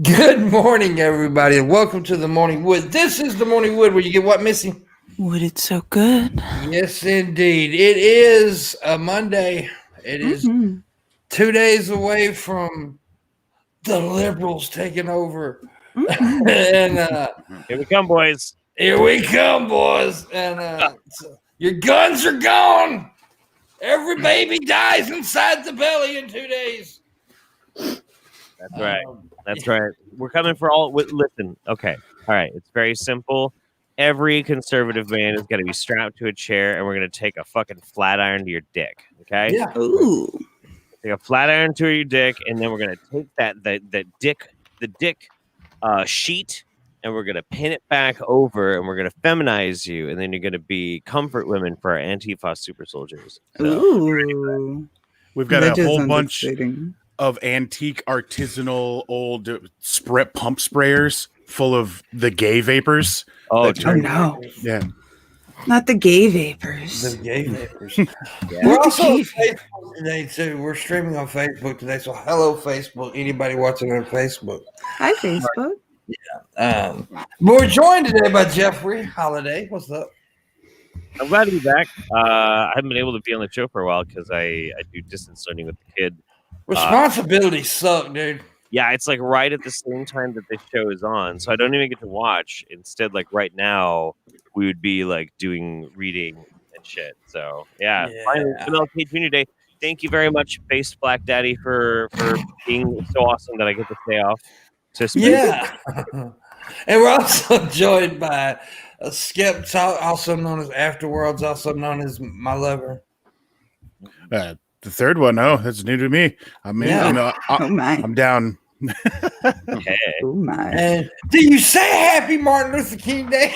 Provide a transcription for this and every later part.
Good morning, everybody, and welcome to the Morning Wood. This is the Morning Wood where you get what, Missy? Wood, it's so good. Yes, indeed. It is a Monday. It is 2 days away from the liberals taking over. And here we come, boys. Here we come, boys. And your guns are gone. Every baby dies inside the belly in 2 days. That's right. That's right. We're coming for all. Listen, okay. All right. It's very simple. Every conservative man is going to be strapped to a chair, and we're going to take a fucking flat iron to your dick. Okay? Yeah. Ooh. Take a flat iron to your dick, and then we're going to take the dick sheet, and we're going to pin it back over, and we're going to feminize you, and then you're going to be comfort women for our Antifa super soldiers. So, Ooh. We've got That a whole sounds bunch exciting. of antique Oh, old pump sprayers full of the gay vapors. Oh, no. Yeah. Not the gay vapors. The gay vapors. Yeah. We're also on Facebook today, too. We're streaming on Facebook today. So, hello, Facebook. Anybody watching on Facebook? Hi, Facebook. But we're joined today by Jeffrey Holiday. What's up? I'm glad to be back. I haven't been able to be on the show for a while because I do distance learning with the kid. Responsibilities suck, dude. Yeah, it's like right at the same time that this show is on, so I don't even get to watch. Instead, like right now, we would be like doing reading and shit. So yeah. Finally, MLK Junior Day. Thank you very much, Face Black Daddy, for being so awesome that I get to stay off. Yeah. And we're also joined by a Skep's, also known as Afterworlds, also known as My Lover. The third one, that's new to me. I mean, Oh my. I'm down. Hey. Oh my. And do you say Happy Martin Luther King Day?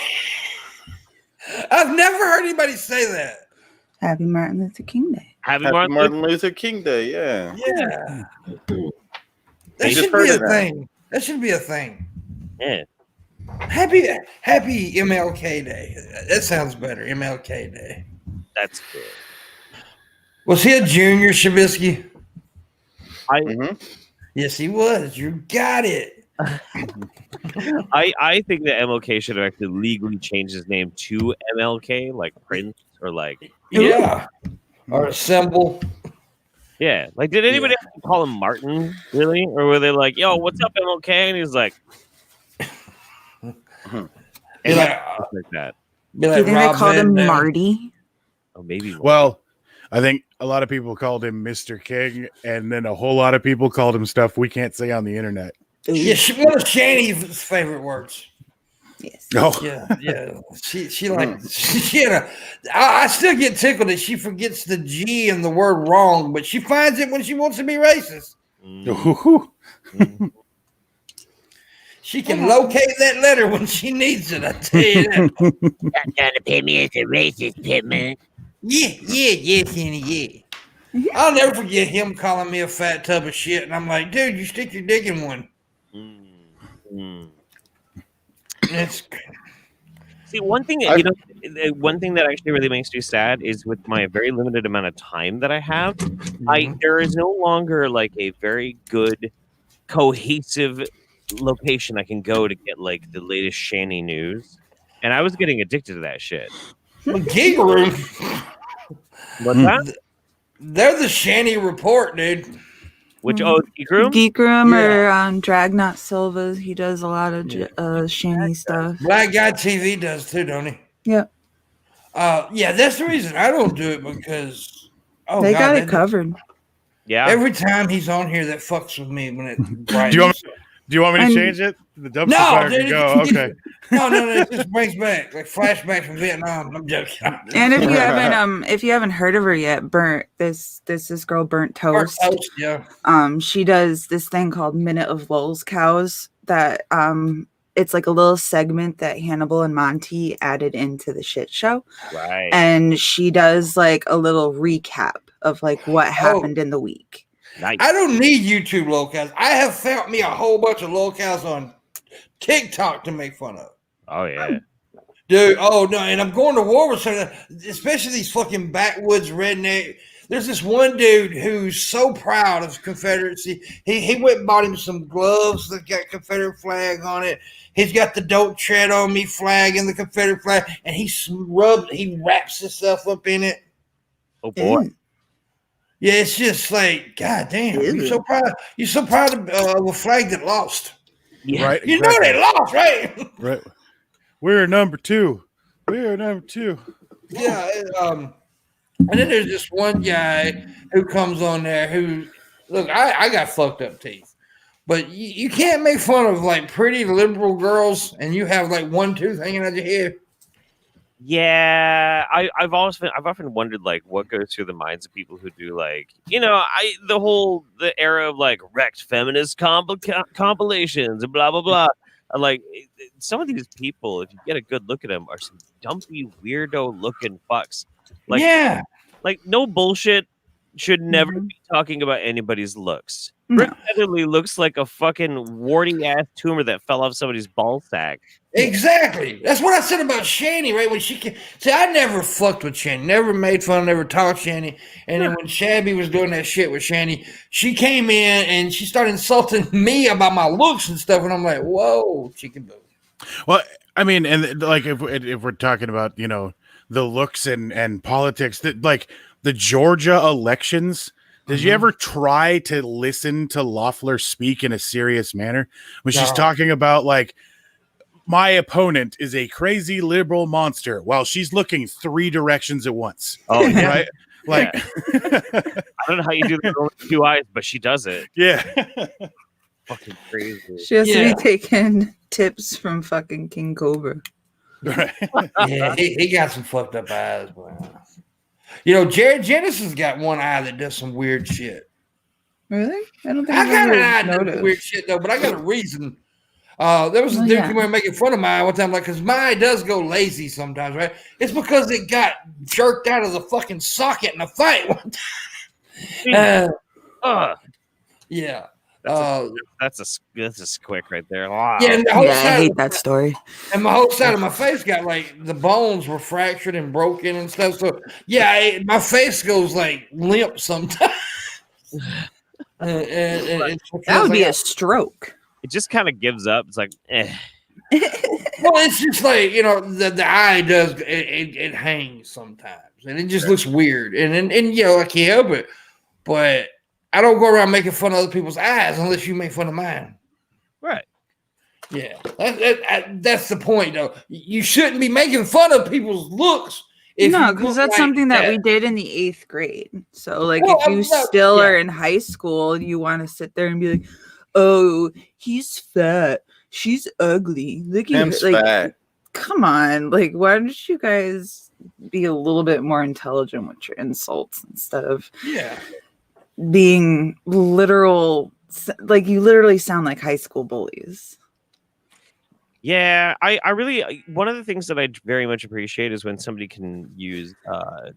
I've never heard anybody say that. Happy Martin Luther King Day. Happy Martin Luther King Day, yeah. Yeah. You That just should heard be a of that. thing. That should be a thing. Yeah. Happy MLK Day. That sounds better. MLK Day. That's good. Was he a junior, Shabisky? Mhm. Yes, he was. You got it. I think that MLK should have actually legally changed his name to MLK, like Prince or like Yeah. Or a symbol. yeah. Like, did anybody actually call him Martin? Really, or were they like, "Yo, what's up, MLK?" And he's like, Be like, like that. be Do you like think they Rob called him Van Dam. Marty? Oh, maybe. Well, I think a lot of people called him Mr. King, and then a whole lot of people called him stuff we can't say on the internet. Yeah, one of Shani's favorite words. Yes. Oh, Yeah. She like she had a. I still get tickled that she forgets the G in the word wrong, but she finds it when she wants to be racist. She can locate that letter when she needs it. I tell you that. Stop trying to pit me as a racist, Pimpmunk. Yeah, Kenny, yeah. I'll never forget him calling me a fat tub of shit, and I'm like, dude, you stick your dick in one. It's See, one thing one thing that actually really makes me sad is with my very limited amount of time that I have, there is no longer like a very good cohesive location I can go to get like the latest Shani news, and I was getting addicted to that shit. Geek Room. What's that? They're the Shani Report, dude. Which Geek Room? Geek Room or Dragnot Silva. He does a lot of Shani stuff. Black Guy TV does too, don't he? Yep. Yeah, that's the reason I don't do it because They got it covered. Yeah. Every time he's on here, that fucks with me when it. Do you want me to change it? The dumpster fire can go. Okay. No, it just brings back like flashbacks from Vietnam. I'm joking. And if you haven't heard of her yet, this girl Burnt Toast. Yeah. She does this thing called Minute of Lulz Cows that it's like a little segment that Hannibal and Monty added into the shit show. Right. And she does like a little recap of like what happened in the week. Nice. I don't need YouTube locals. I have found me a whole bunch of locals on TikTok to make fun of. Oh yeah. Dude, oh no, and I'm going to war with some of that, especially these fucking backwoods redneck. There's this one dude who's so proud of Confederacy. He went and bought him some gloves that got Confederate flag on it. He's got the "Don't Tread on Me" flag and the Confederate flag, and he wraps himself up in it. Oh boy. Yeah, it's just like, God damn, you're so proud. You're so proud of a flag that lost. Yeah. Right. You know they lost, right? Right. We're number 2. We're number 2. Yeah. And then there's this one guy who comes on there who, look, I got fucked up teeth, but you can't make fun of like pretty liberal girls and you have like one tooth hanging out your head. Yeah, I've often wondered like what goes through the minds of people who do like the era of like wrecked feminist compilations and blah blah blah. Like some of these people, if you get a good look at them, are some dumpy weirdo looking fucks. Like Yeah, like no bullshit. Should never be talking about anybody's looks. Rick Heatherly looks like a fucking warty ass tumor that fell off somebody's ball sack. exactly. That's what I said about Shani, right? When she came, see, I never fucked with Shani, never made fun, never talked Shani. And then when Shabby was doing that shit with Shani, she came in and she started insulting me about my looks and stuff, and I'm like, whoa, chicken boo. Well, I mean, and like if we're talking about the looks and politics, that like the Georgia elections. Did you ever try to listen to Loeffler speak in a serious manner when she's talking about like my opponent is a crazy liberal monster while she's looking 3 directions at once? Oh yeah, right. Like I don't know how you do that with 2 eyes, but she does it. Yeah. Fucking crazy. She has to be taking tips from fucking King Cobra. Right. Yeah, he got some fucked up eyes, boy. Jared Jennings has got one eye that does some weird shit. Really? I don't think I got an eye that noticed. does weird shit though, but I got a reason. There was a dude come in making fun of my eye one time, like, because my eye does go lazy sometimes, right? It's because it got jerked out of the fucking socket in a fight one time. Yeah. That's a squick right there. Yeah, and the whole Yeah, I side hate that story. and my whole side of my face got like the bones were fractured and broken and stuff. So yeah, my face goes like limp sometimes. That would be a stroke. It just kind of gives up. It's like, eh. Well, it's just like the eye does it hangs sometimes, and it just looks weird, and I can't help it, but I don't go around making fun of other people's eyes unless you make fun of mine. Right. Yeah, that's the point, though. You shouldn't be making fun of people's looks. No, because that's something that we did in the 8th grade. So, like, if you still are in high school, you want to sit there and be like, "Oh, he's fat. She's ugly. Look at her." Like, fat. Come on. Like, why don't you guys be a little bit more intelligent with your insults instead of being literal? Like, you literally sound like high school bullies. Yeah, I really, one of the things that I very much appreciate is when somebody can use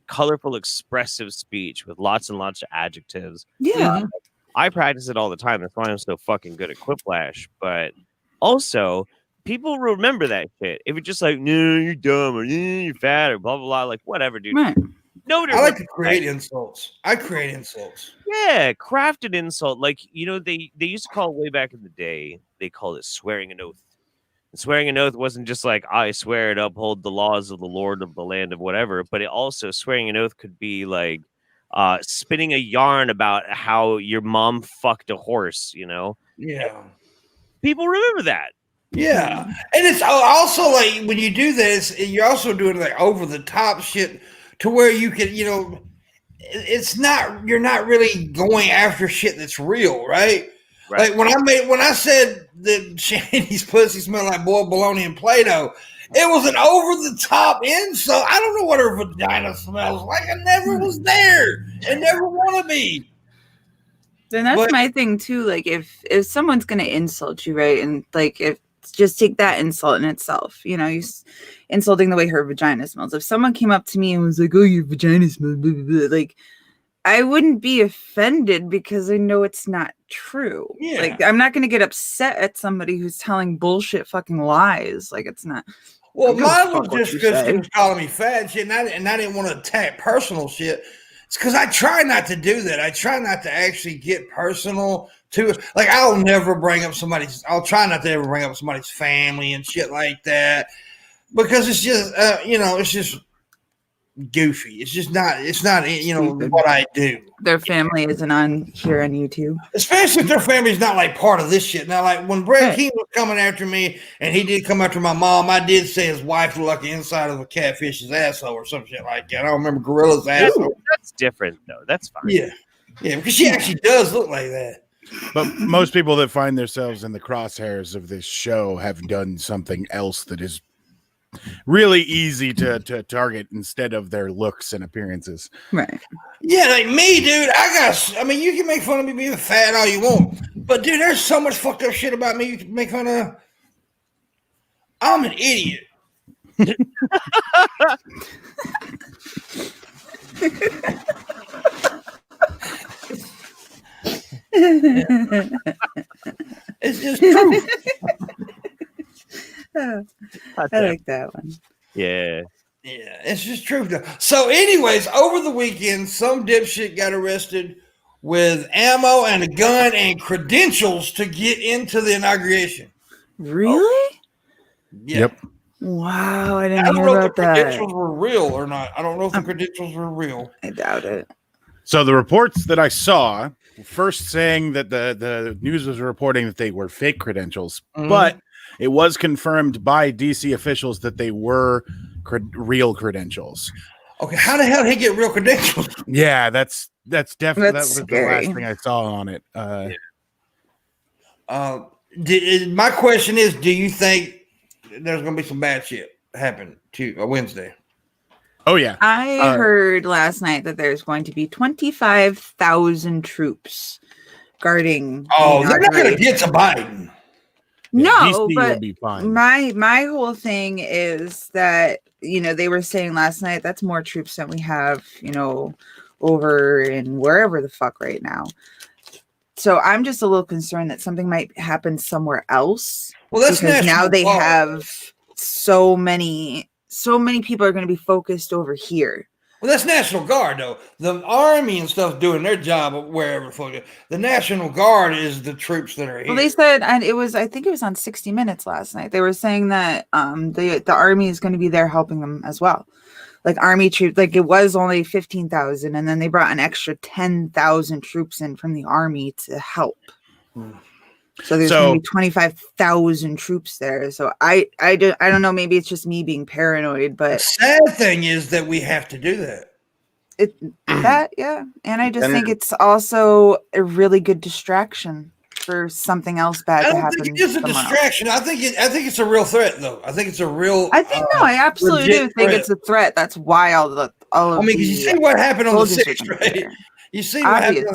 colorful, expressive speech with lots and lots of adjectives. Yeah. I practice it all the time. That's why I'm so fucking good at Quiplash. But also, people remember that shit. If it's just like, no, you're dumb, or you're fat, or blah, blah, blah, like, whatever, dude. Right. Nobody I like to create insults. I create insults. Yeah, crafted insult. Like, they used to call way back in the day, they called it swearing an oath. And swearing an oath wasn't just like, I swear to uphold the laws of the Lord of the land of whatever, but it also, swearing an oath could be like spinning a yarn about how your mom fucked a horse, Yeah. People remember that. Yeah. And it's also like when you do this, you're also doing like over the top shit to where you can, it's not, you're not really going after shit that's real, right? Like when I said that Shandy's pussy smelled like boiled bologna and Play-Doh, it was an over the top insult. I don't know what her vagina smells like. I never was there and never want to be. Then that's my thing too. Like if someone's gonna insult you, right, and like if just take that insult in itself, you insulting the way her vagina smells. If someone came up to me and was like, "Oh, your vagina smells," blah, blah, blah, like, I wouldn't be offended because I know it's not true. Yeah. Like, I'm not going to get upset at somebody who's telling bullshit fucking lies. Like, it's not. Well, mine was just because she was calling me fat and shit, and I didn't want to attack personal shit. It's because I try not to do that. I try not to actually get personal to like. I'll never bring up somebody's. I'll try not to ever bring up somebody's family and shit like that because it's just it's just goofy. It's just not. It's not what I do. Their family isn't on here on YouTube, especially if their family's not like part of this shit. Now, like when Brett King was coming after me, and he did come after my mom, I did say his wife looked like the inside of a catfish's asshole or some shit like that. I don't remember Gorilla's asshole. That's different though. That's fine. Yeah, because she actually does look like that. But most people that find themselves in the crosshairs of this show have done something else that is really easy to target instead of their looks and appearances. right? Yeah, like me, dude. I mean, you can make fun of me being fat all you want, but dude, there's so much fucked up shit about me you can make fun of. I'm an idiot. It's just true. I like that one. Yeah. Yeah, it's just true. So, anyways, over the weekend, some dipshit got arrested with ammo and a gun and credentials to get into the inauguration. Really? Yeah. Yep. Wow, I I didn't don't hear know if about the that. credentials were real or not. I don't know if the credentials were real. I doubt it. So the reports that I saw first saying that the news was reporting that they were fake credentials, but it was confirmed by DC officials that they were real credentials. Okay, how the hell did he get real credentials? Yeah, that's definitely that was scary. the last thing I saw on it. My question is, do you think there's going to be some bad shit happen to Wednesday? Oh yeah, I heard last night that there's going to be 25,000 troops guarding. Oh, the they're not going to inauguration. get to Biden. No, DC will but be fine. my whole thing is that they were saying last night that's more troops than we have over in wherever the fuck right now. So I'm just a little concerned that something might happen somewhere else. Well, that's because now National they Guard. have so many people are going to be focused over here. Well, that's National Guard, though. The Army and stuff doing their job wherever the fuck. The National Guard is the troops that are here. Well, they said, and I think it was on 60 Minutes last night. They were saying that the Army is going to be there helping them as well. Like Army troops, like it was only 15,000, and then they brought an extra 10,000 troops in from the Army to help. So there's going to be 25,000 troops there. So I don't know. Maybe it's just me being paranoid, but the sad thing is that we have to do that. Yeah. And I just think it's also a really good distraction for something else bad to happen. I don't think it is a distraction. I think it's a real threat, though. I think it's a real. I absolutely do think it's a threat. That's why all of. I mean, you see what happened on the 6th, right? You see what happened on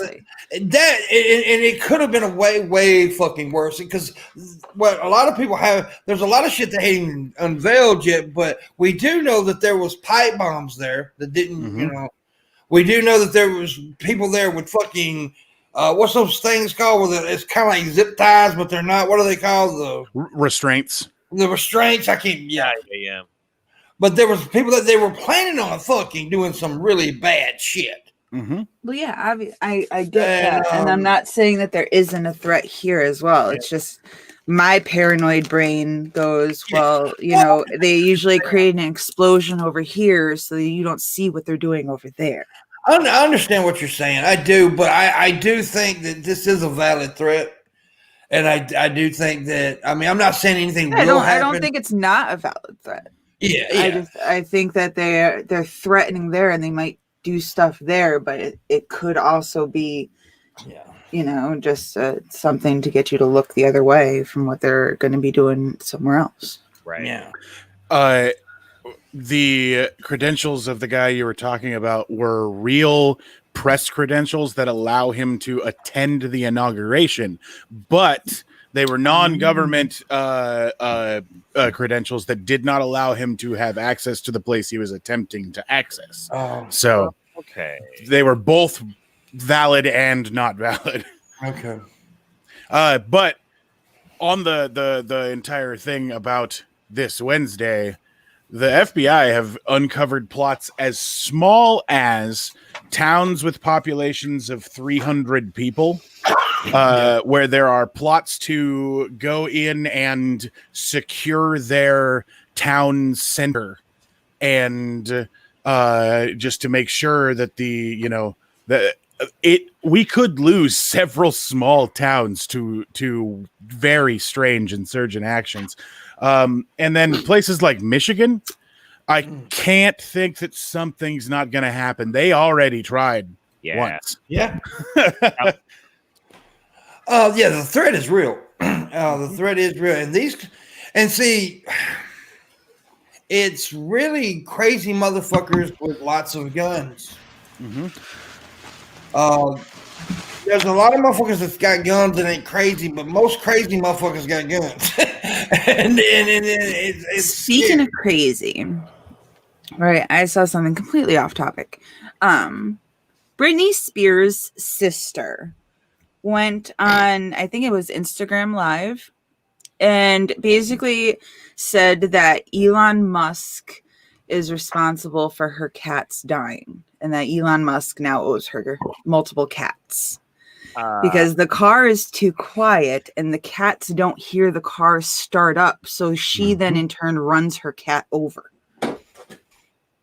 that, and it could have been a way fucking worse because what a lot of people have. There's a lot of shit that ain't unveiled yet, but we do know that there was pipe bombs there that didn't. We do know that there was people there with fucking. What's those things called? It's kind of like zip ties, but they're not. What are they called? The restraints. The restraints. I can't. Yeah. But there was people that they were planning on fucking doing some really bad shit. Mm-hmm. Well, yeah, I get that, and I'm not saying that there isn't a threat here as well. It's just my paranoid brain goes, well, they usually create an explosion over here, so you don't see what they're doing over there. I understand what you're saying. I do, but I do think that this is a valid threat. And I do think that, I mean, I'm not saying anything will happen. I don't think it's not a valid threat. Yeah. I think that they're threatening there and they might do stuff there, but it could also be, just something to get you to look the other way from what they're going to be doing somewhere else. Right. Yeah. The credentials of the guy you were talking about were real press credentials that allow him to attend the inauguration, but they were non-government credentials that did not allow him to have access to the place he was attempting to access. So okay, they were both valid and not valid. Okay. But on the entire thing about this Wednesday, the FBI have uncovered plots as small as towns with populations of 300 people, where there are plots to go in and secure their town center, and just to make sure that we could lose several small towns to very strange insurgent actions. And then places like Michigan, I can't think that something's not going to happen. They already tried once. Yeah. The threat is real. The threat is real. And see, it's really crazy motherfuckers with lots of guns. Mm-hmm. There's a lot of motherfuckers that's got guns and ain't crazy, but most crazy motherfuckers got guns. and it's Speaking scary. of crazy, right? I saw something completely off topic. Britney Spears' sister went on, I think it was Instagram Live, and basically said that Elon Musk is responsible for her cats dying, and that Elon Musk now owes her multiple cats because the car is too quiet and the cats don't hear the car start up. So she then in turn runs her cat over.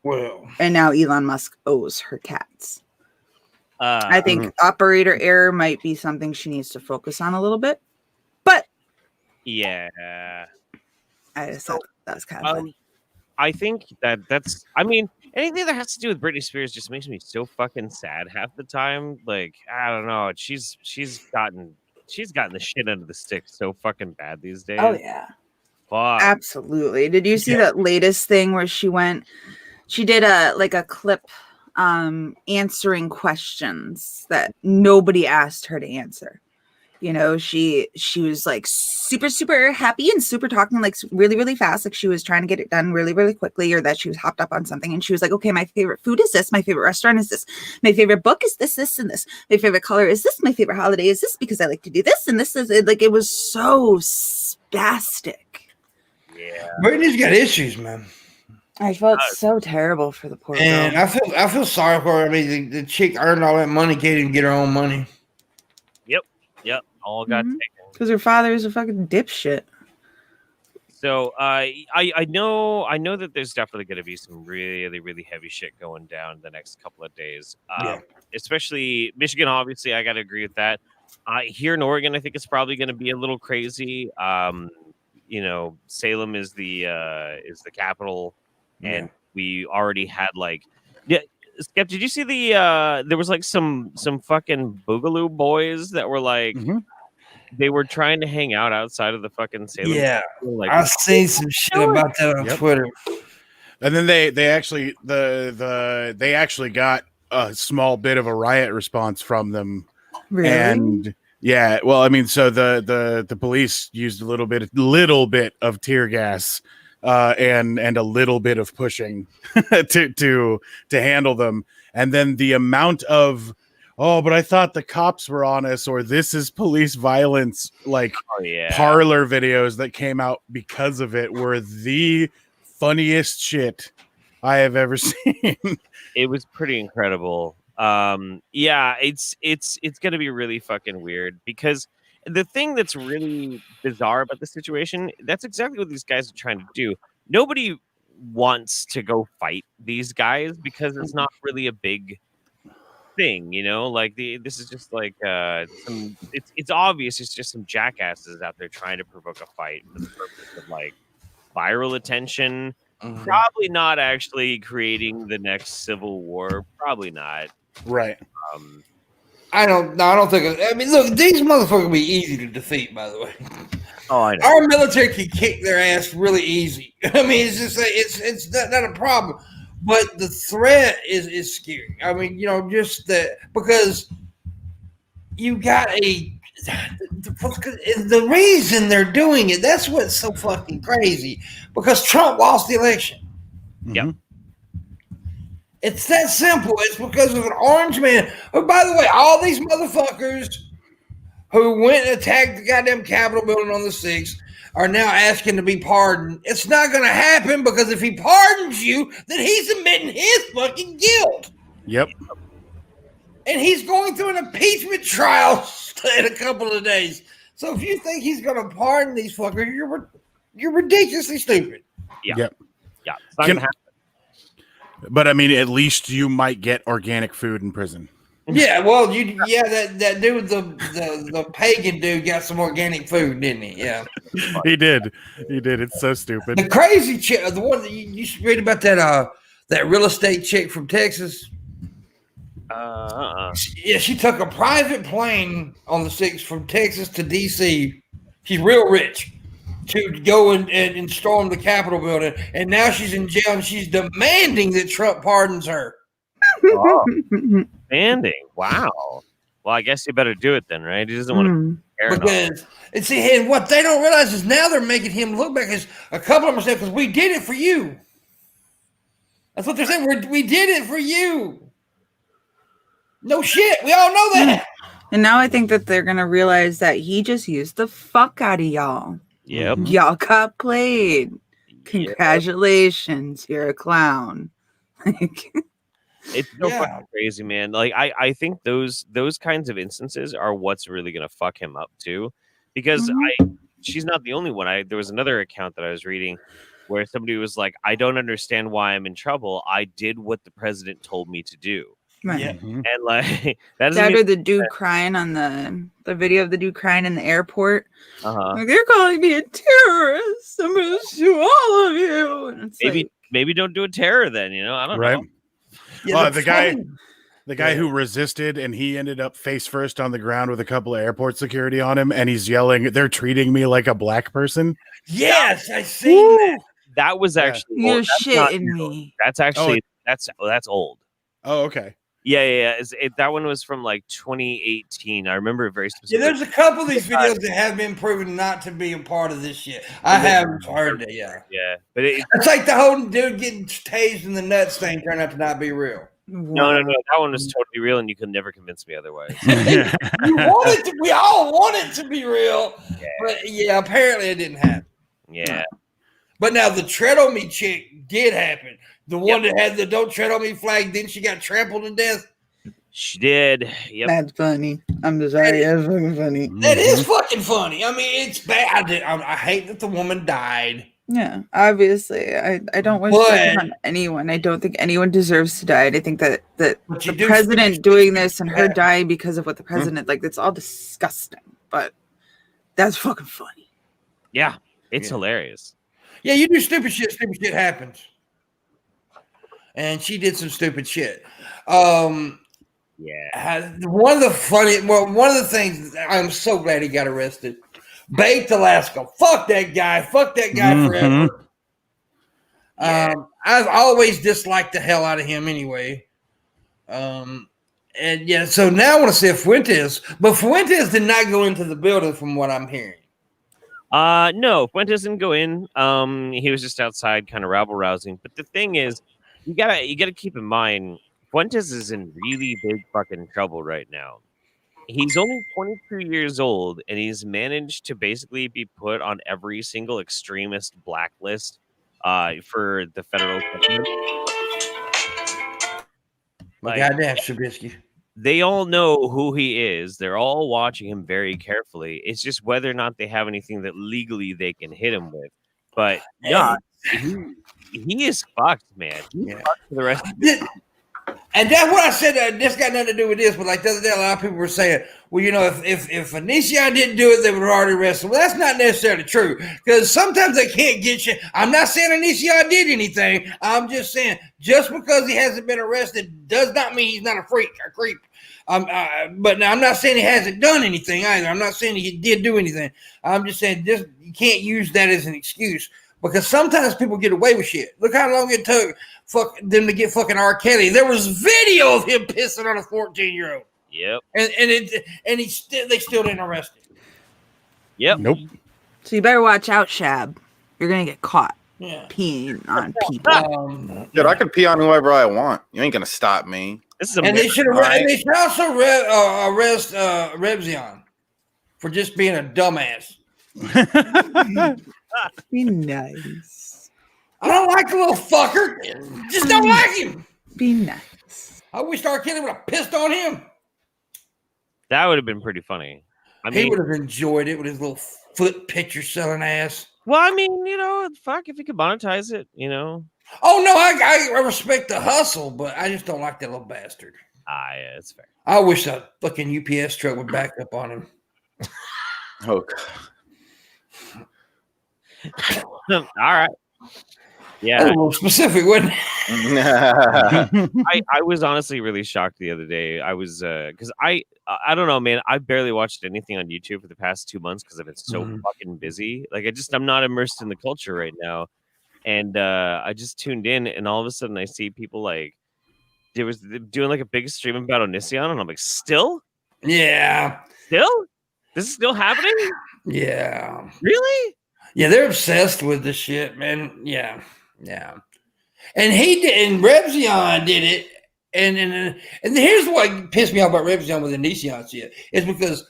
Well, and now Elon Musk owes her cats. I think operator error might be something she needs to focus on a little bit, but yeah, I just thought that was kind of funny. I think that's. I mean, anything that has to do with Britney Spears just makes me so fucking sad half the time. Like, I don't know. She's gotten the shit under the stick so fucking bad these days. Oh yeah, fuck. Absolutely. Did you see that latest thing where she did a clip answering questions that nobody asked her to answer? You know, she was like super, super happy and super talking like really, really fast. Like she was trying to get it done really, really quickly, or that she was hopped up on something. And she was like, okay, my favorite food is this. My favorite restaurant is this. My favorite book is this, this, and this. My favorite color is this. My favorite holiday is this because I like to do this. And this is it. Like, it was so spastic. Yeah. Britney's got issues, man. I felt so terrible for the poor And girl. I feel sorry for her. I mean, the chick earned all that money, can't even get her own money. Yep. All got taken. Because her father is a fucking dipshit. So I know that there's definitely going to be some really, really heavy shit going down the next couple of days. Especially Michigan, obviously, I got to agree with that. Here in Oregon, I think it's probably going to be a little crazy. You know, Salem is the capital, and we already had Skep, did you see there was like some fucking Boogaloo boys that were like they were trying to hang out outside of the fucking Salem. Yeah, like, I've seen some shit about that on Twitter. And then they actually they actually got a small bit of a riot response from them. Really? And yeah, well, I mean, so the police used a little bit of tear gas and a little bit of pushing to handle them. And then the amount of but I thought the cops were on us, or this is police violence, parlor videos that came out because of it were the funniest shit I have ever seen. It was pretty incredible. It's gonna be really fucking weird, because the thing that's really bizarre about the situation, that's exactly what these guys are trying to do. Nobody wants to go fight these guys because it's not really a big thing, you know. Like this is just like it's obvious it's just some jackasses out there trying to provoke a fight for the purpose of like viral attention. Probably not actually creating the next civil war. Probably not. Right. I don't think. I mean, look, these motherfuckers be easy to defeat. By the way, I know. Our military can kick their ass really easy. I mean, it's just it's not a problem, but the threat is scary. I mean, you know, just that, because you got the reason they're doing it. That's what's so fucking crazy, because Trump lost the election. Yep. It's that simple. It's because of an orange man. Oh, by the way, all these motherfuckers who went and attacked the goddamn Capitol building on the 6th are now asking to be pardoned. It's not going to happen, because if he pardons you, then he's admitting his fucking guilt. Yep. And he's going through an impeachment trial in a couple of days. So if you think he's going to pardon these fuckers, you're ridiculously stupid. Yeah. Yep. Yeah. It's not gonna happen. But I mean, at least you might get organic food in prison. Yeah, well, that dude, the pagan dude, got some organic food, didn't he? Yeah, He did. It's so stupid. the crazy chick, the one that you should read about that real estate chick from Texas. Yeah, she took a private plane on the 6th from Texas to DC. She's real rich to go and storm the Capitol building, and now she's in jail and she's demanding that Trump pardons her. Oh. Standing. Wow. Well, I guess you better do it then, right? He doesn't want to because and what they don't realize is now they're making him look back as a couple of them said, because we did it for you. That's what they're saying. We did it for you. No shit. We all know that. And now I think that they're gonna realize that he just used the fuck out of y'all. Yep. Y'all got played. Congratulations, you're a clown. It's so fucking crazy, man. Like I think those kinds of instances are what's really gonna fuck him up too, because she's not the only one. There was another account that I was reading where somebody was like, "I don't understand why I'm in trouble. I did what the president told me to do." Right. Yeah. And like that or the dude crying on the video of the dude crying in the airport. Like, they're calling me a terrorist. I'm gonna sue all of you. And it's maybe don't do a terror then. I don't know. Yeah, the guy who resisted and he ended up face first on the ground with a couple of airport security on him, and he's yelling, "They're treating me like a black person." Yes, I seen that. That was actually you're shitting me. That's actually that's old. Oh, okay. Yeah. That one was from like 2018. I remember it very specifically. Yeah, there's a couple of these videos that have been proven not to be a part of this shit. I have heard that, yeah. Yeah, but it's like the whole dude getting tased in the nuts thing turned out to not be real. No. That one was totally real, and you could never convince me otherwise. We all want it to be real, but apparently it didn't happen. Yeah. But now the tread on me chick did happen. The one that had the "Don't tread on me" flag, then she got trampled to death. She did. Yep. That's funny. I'm just sorry. That's fucking funny. That is fucking funny. I mean, it's bad. I hate that the woman died. Yeah, obviously. I don't wish this on anyone. I don't think anyone deserves to die. And I think that the president doing this and her dying because of what the president, like, it's all disgusting. But that's fucking funny. Yeah, it's hilarious. Yeah, you do stupid shit happens. And she did some stupid shit. Yeah. One of the things, I'm so glad he got arrested. Baked Alaska. Fuck that guy. Fuck that guy forever. I've always disliked the hell out of him anyway. So now I want to see Fuentes. But Fuentes did not go into the building from what I'm hearing. No, Fuentes didn't go in. He was just outside kind of rabble-rousing. But the thing is, you gotta keep in mind, Fuentes is in really big fucking trouble right now. He's only 22 years old, and he's managed to basically be put on every single extremist blacklist for the federal government. Goddamn, Shabisky. They all know who he is. They're all watching him very carefully. It's just whether or not they have anything that legally they can hit him with. But yeah, he is fucked, man. He's fucked for the rest of the And that's what I said. This got nothing to do with this, but like the other day, a lot of people were saying, well, if MissyAnn didn't do it, they would have already arrested him. Well, that's not necessarily true, because sometimes they can't get you. I'm not saying MissyAnn did anything. I'm just saying, just because he hasn't been arrested does not mean he's not a freak or creep. But now I'm not saying he hasn't done anything either. I'm not saying he did do anything. I'm just saying you can't use that as an excuse. Because sometimes people get away with shit. Look how long it took them to get fucking R. Kelly. There was video of him pissing on a 14-year-old. Yep. And they still didn't arrest him. Yep. Nope. So you better watch out, Shab. You're gonna get caught peeing on people. Dude, I can pee on whoever I want. You ain't gonna stop me. They should also arrest Rebzion for just being a dumbass. Be nice. I don't like the little fucker. Just don't like him. Be nice. I wish R. Kelly would have pissed on him. That would have been pretty funny. I He mean, would have enjoyed it with his little foot picture selling ass. well, I mean, fuck if you could monetize it, Oh no, I respect the hustle, but I just don't like that little bastard. Yeah, it's fair. I wish a fucking UPS truck would back up on him. Oh God. All right. Yeah, That's a little specific, wasn't it? I was honestly really shocked the other day. I was because I don't know, man. I barely watched anything on YouTube for the past 2 months because I've been so fucking busy. Like I'm not immersed in the culture right now, and I just tuned in, and all of a sudden I see people like there was doing like a big stream about MissyAnn, and I'm like, still, Yeah. this is still happening? Yeah. Really? Yeah, they're obsessed with this shit, man. Yeah. And he did, and Rebzion did it, and here's what pissed me off about Rebzion with the MissyAnn shit is because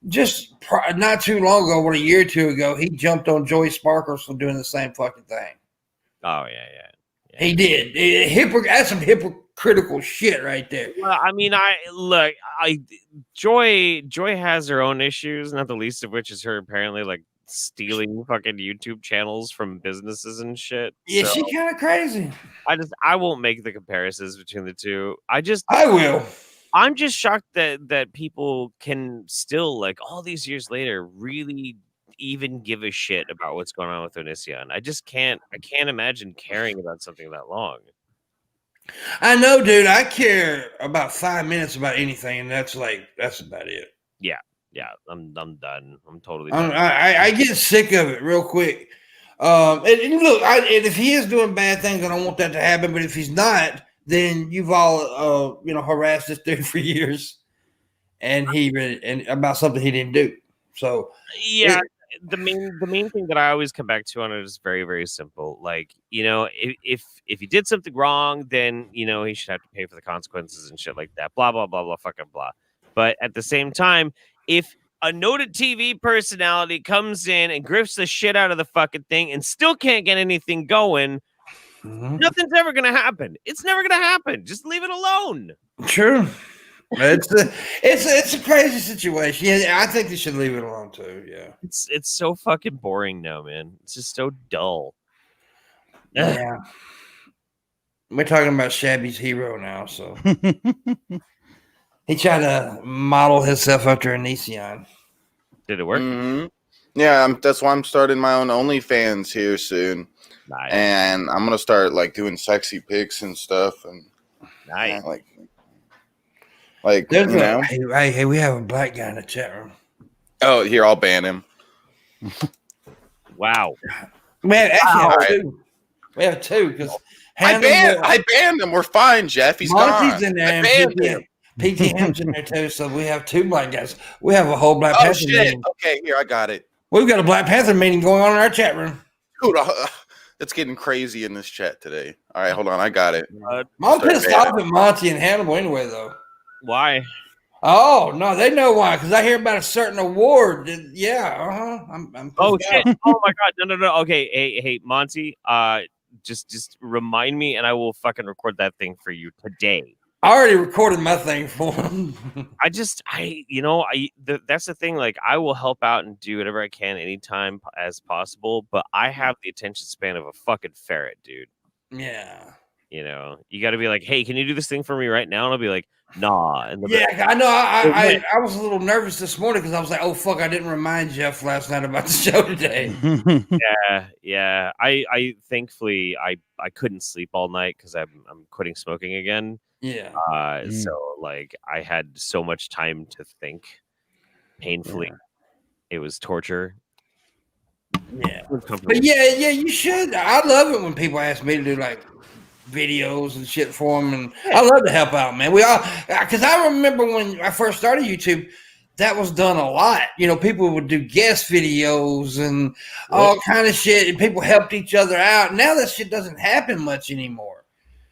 just not too long ago, a year or two ago, he jumped on Joey Sparkles for doing the same fucking thing. Oh yeah. He did. That's some hypocritical shit right there. Well, I mean, Joy has her own issues, not the least of which is her apparently like stealing fucking YouTube channels from businesses and shit. Yeah, so she kind of crazy. I won't make the comparisons between the two. I will. I'm just shocked that people can still, like, all these years later, really even give a shit about what's going on with MissyAnn. I can't imagine caring about something that long. I know, dude. I care about 5 minutes about anything, and that's about it. Yeah, I'm done. I'm totally done. I get sick of it real quick. And look, and if he is doing bad things, I don't want that to happen. But if he's not, then you've all harassed this dude for years, and about something he didn't do. So yeah, the main thing that I always come back to on it is very, very simple. Like, if he did something wrong, then he should have to pay for the consequences and shit like that. Blah blah blah blah fucking blah. But at the same time, if a noted TV personality comes in and grips the shit out of the fucking thing and still can't get anything going, nothing's ever going to happen. It's never going to happen. Just leave it alone. True. It's a crazy situation. Yeah, I think they should leave it alone too. Yeah. It's so fucking boring now, man. It's just so dull. Yeah. We're talking about Shabby's hero now, so he tried to model himself after MissyAnn. Did it work? Mm-hmm. Yeah, that's why I'm starting my own OnlyFans here soon. Nice. And I'm gonna start like doing sexy pics and stuff, and Nice. Like hey, we have a black guy in the chat room. Oh, here, I'll ban him. Wow. Man, actually, we have two because I banned him. We're fine, Jeff. He's Monty's gone. in there. I banned him. PTM's in there too, so we have two black guys. We have a whole Black Panther meeting. Okay, here, I got it. We've got a Black Panther meeting going on in our chat room. Dude, it's getting crazy in this chat today. All right, hold on. I got it. I'm pissed off at Monty and Hannibal anyway, though. Why? Oh, no, they know why, because I hear about a certain award. Yeah, I'm oh, shit. Oh, my God. No. Okay, hey, Monty, just remind me, and I will fucking record that thing for you today. I already recorded my thing for him. that's the thing. Like, I will help out and do whatever I can anytime as possible, but I have the attention span of a fucking ferret, dude. Yeah. You got to be like, hey, can you do this thing for me right now? And I'll be like, nah. And yeah, I know. I was a little nervous this morning because I was like, oh, fuck, I didn't remind Jeff last night about the show today. Yeah. I thankfully, I couldn't sleep all night because I'm quitting smoking again. Yeah. So, like, I had so much time to think painfully. Yeah. It was torture. Yeah. But yeah, you should. I love it when people ask me to do, like, videos and shit for them, and I love to help out, man. We all, because I remember when I first started YouTube, that was done a lot. People would do guest videos and all kind of shit, and people helped each other out. Now that shit doesn't happen much anymore.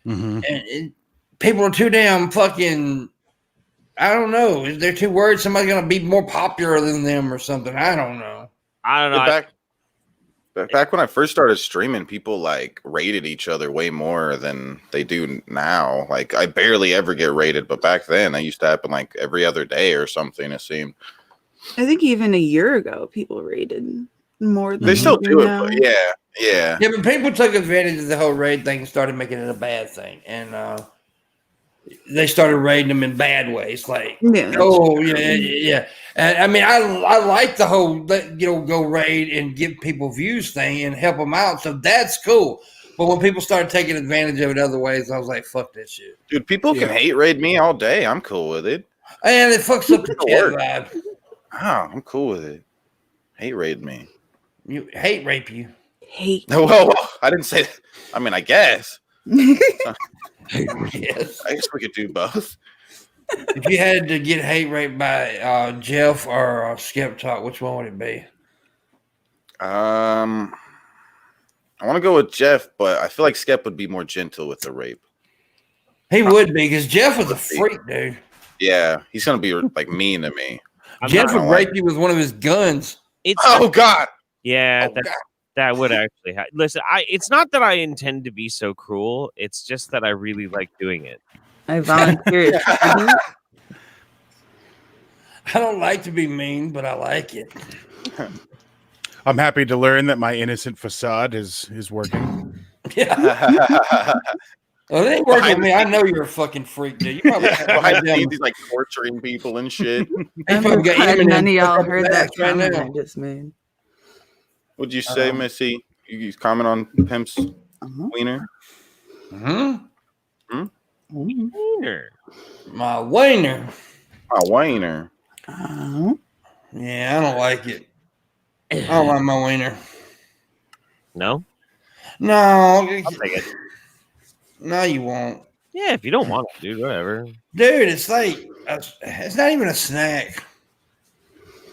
Mm-hmm. And people are too damn fucking, I don't know. Is there too worried somebody's going to be more popular than them or something? I don't know. Back when I first started streaming, people like rated each other way more than they do now. Like I barely ever get rated, but back then I used to happen like every other day or something. It seemed. I think even a year ago, people rated more than They still do it, now. but yeah. Yeah, but people took advantage of the whole raid thing and started making it a bad thing, and they started raiding them in bad ways. Like, yeah. And I mean, I like the whole go raid and give people views thing and help them out. So that's cool. But when people started taking advantage of it other ways, I was like, fuck that shit. Dude, people can hate raid me all day. I'm cool with it. And it fucks up the chat vibe. Oh, I'm cool with it. Hate raid me. You hate rape you. Hate. Well, I didn't say that. I mean, I guess. Yes. I guess we could do both. If you had to get hate raped by Jeff or Skep Talk, which one would it be? I want to go with Jeff, but I feel like Skep would be more gentle with the rape. He would be, because Jeff was a freak, dude. Yeah, he's gonna be like mean to me. Jeff would rape you with one of his guns. Oh God! Yeah, Oh, God. that would actually happen. Listen, it's not that I intend to be so cruel. It's just that I really like doing it. I volunteered. I don't like to be mean, but I like it. I'm happy to learn that my innocent facade is working. Yeah. Well, it ain't working with me. I know you're a fucking freak, dude. You probably he's like torturing people and shit. None of y'all heard that comment I just made. What'd you say, Missy? You comment on Pimp's wiener? Wiener. My wiener. My wiener. Yeah, I don't like it. I don't like my wiener. No? No. I'll take it. No, you won't. Yeah, if you don't want it, dude, whatever. Dude, it's like, it's not even a snack.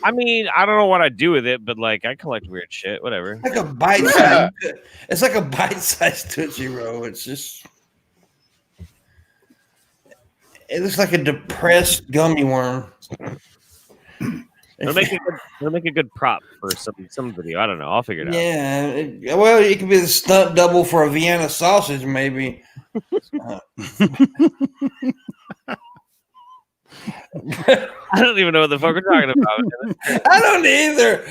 I mean, I don't know what I do with it, but like, I collect weird shit, whatever. Like a bite-sized. It's like a bite-sized Tootsie Roll. It's just. It looks like a depressed gummy worm. It'll make a good prop for some video. I don't know. I'll figure it out. Yeah. Well, it could be the stunt double for a Vienna sausage, maybe. I don't even know what the fuck we're talking about. I don't either.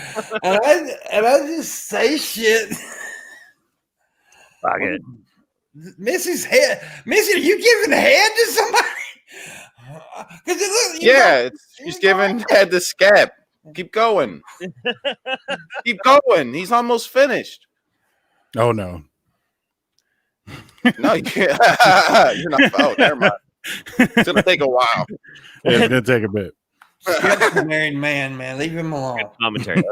And I just say shit. Fuck it. Missy's head. Missy, are you giving head to somebody? She's giving head to Skep. Keep going. Keep going. He's almost finished. Oh no. No, you can't. You're not. Oh, never mind. It's gonna take a while. Yeah, it's gonna take a bit. Skep's a married man. Leave him alone. Good commentary.